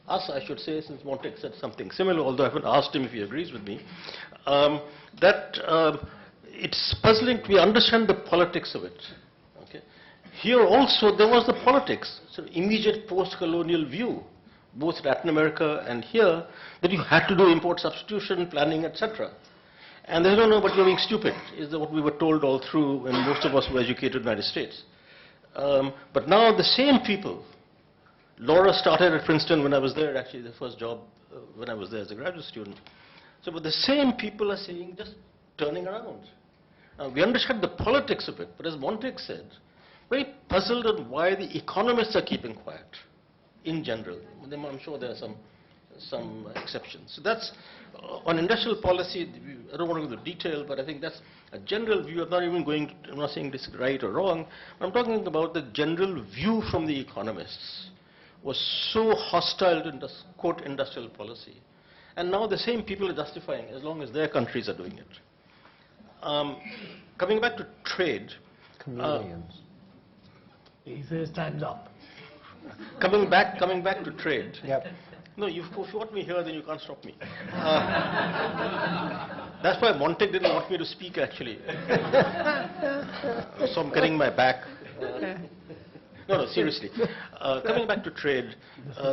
us, I should say, since Montek said something similar, although I haven't asked him if he agrees with me, that it's puzzling. We understand the politics of it. Okay. Here also there was the politics, so immediate post-colonial view, both Latin America and here, that you had to do import substitution, planning, etc. And they don't know, but you're being stupid, is what we were told all through when most of us were educated in the United States. But now the same people, Laura started at Princeton when I was there, actually the first job when I was there as a graduate student. So but the same people are saying, just turning around. Now, we understand the politics of it, but as Montek said, very puzzled on why the economists are keeping quiet in general. I'm sure there are some exceptions. So that's on industrial policy. I don't want to go into detail, but I think that's a general view. I'm not saying this is right or wrong. I'm talking about the general view from the economists was so hostile to quote industrial policy. And now the same people are justifying as long as their countries are doing it. Coming back to trade. Chameleons. He says time's up. Coming back to trade. Yep. No, if you want me here, then you can't stop me. That's why Montek didn't want me to speak, actually. So I'm getting my back. No, seriously. Coming back to trade,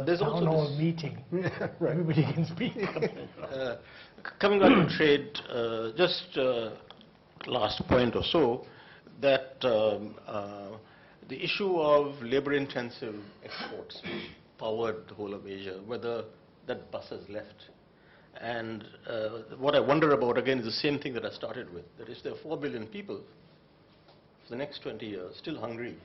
there's also town hall meeting. Everybody can speak. Coming back to trade, just last point or so, that the issue of labor-intensive exports powered the whole of Asia, whether that bus has left. And what I wonder about, again, is the same thing that I started with. That is, there are 4 billion people for the next 20 years still hungry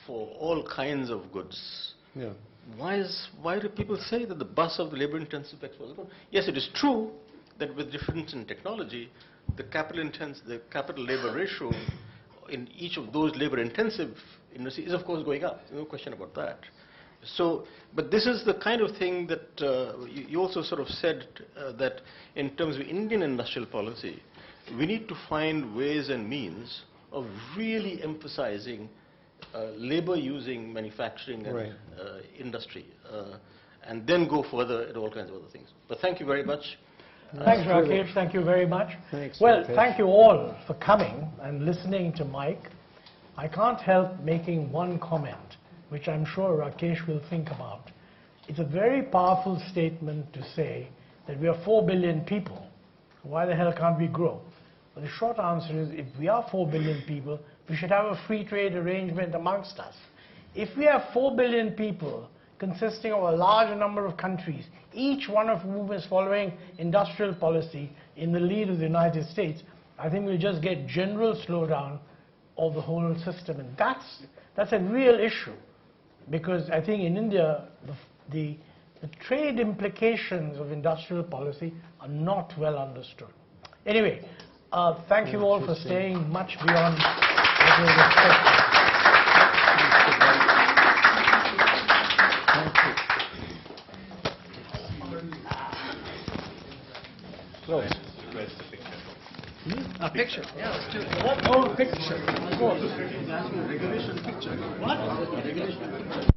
for all kinds of goods. Yeah. Why do people say that the bus of the labor-intensive exports is gone? Yes, it is true that with difference in technology, the capital labor ratio in each of those labor-intensive industries is, of course, going up. No question about that. So, but this is the kind of thing that you also sort of said that in terms of Indian industrial policy, we need to find ways and means of really emphasizing labor-using manufacturing and industry, and then go further in all kinds of other things. But thank you very much. Thanks, Rakesh. Thank you very much. Thanks, well, Rakesh. Thank you all for coming and listening to Mike. I can't help making one comment, which I'm sure Rakesh will think about. It's a very powerful statement to say that we are 4 billion people. Why the hell can't we grow? Well, the short answer is, if we are 4 billion people, We should have a free trade arrangement amongst us. If we have 4 billion people consisting of a large number of countries, each one of whom is following industrial policy in the lead of the United States, I think we'll just get general slowdown of the whole system. And that's a real issue, because I think in India, the trade implications of industrial policy are not well understood. Anyway, thank you all for staying much beyond what was expected. Close. A picture. Yeah, let's do it. Oh, picture. Regulation picture. What? Regulation picture.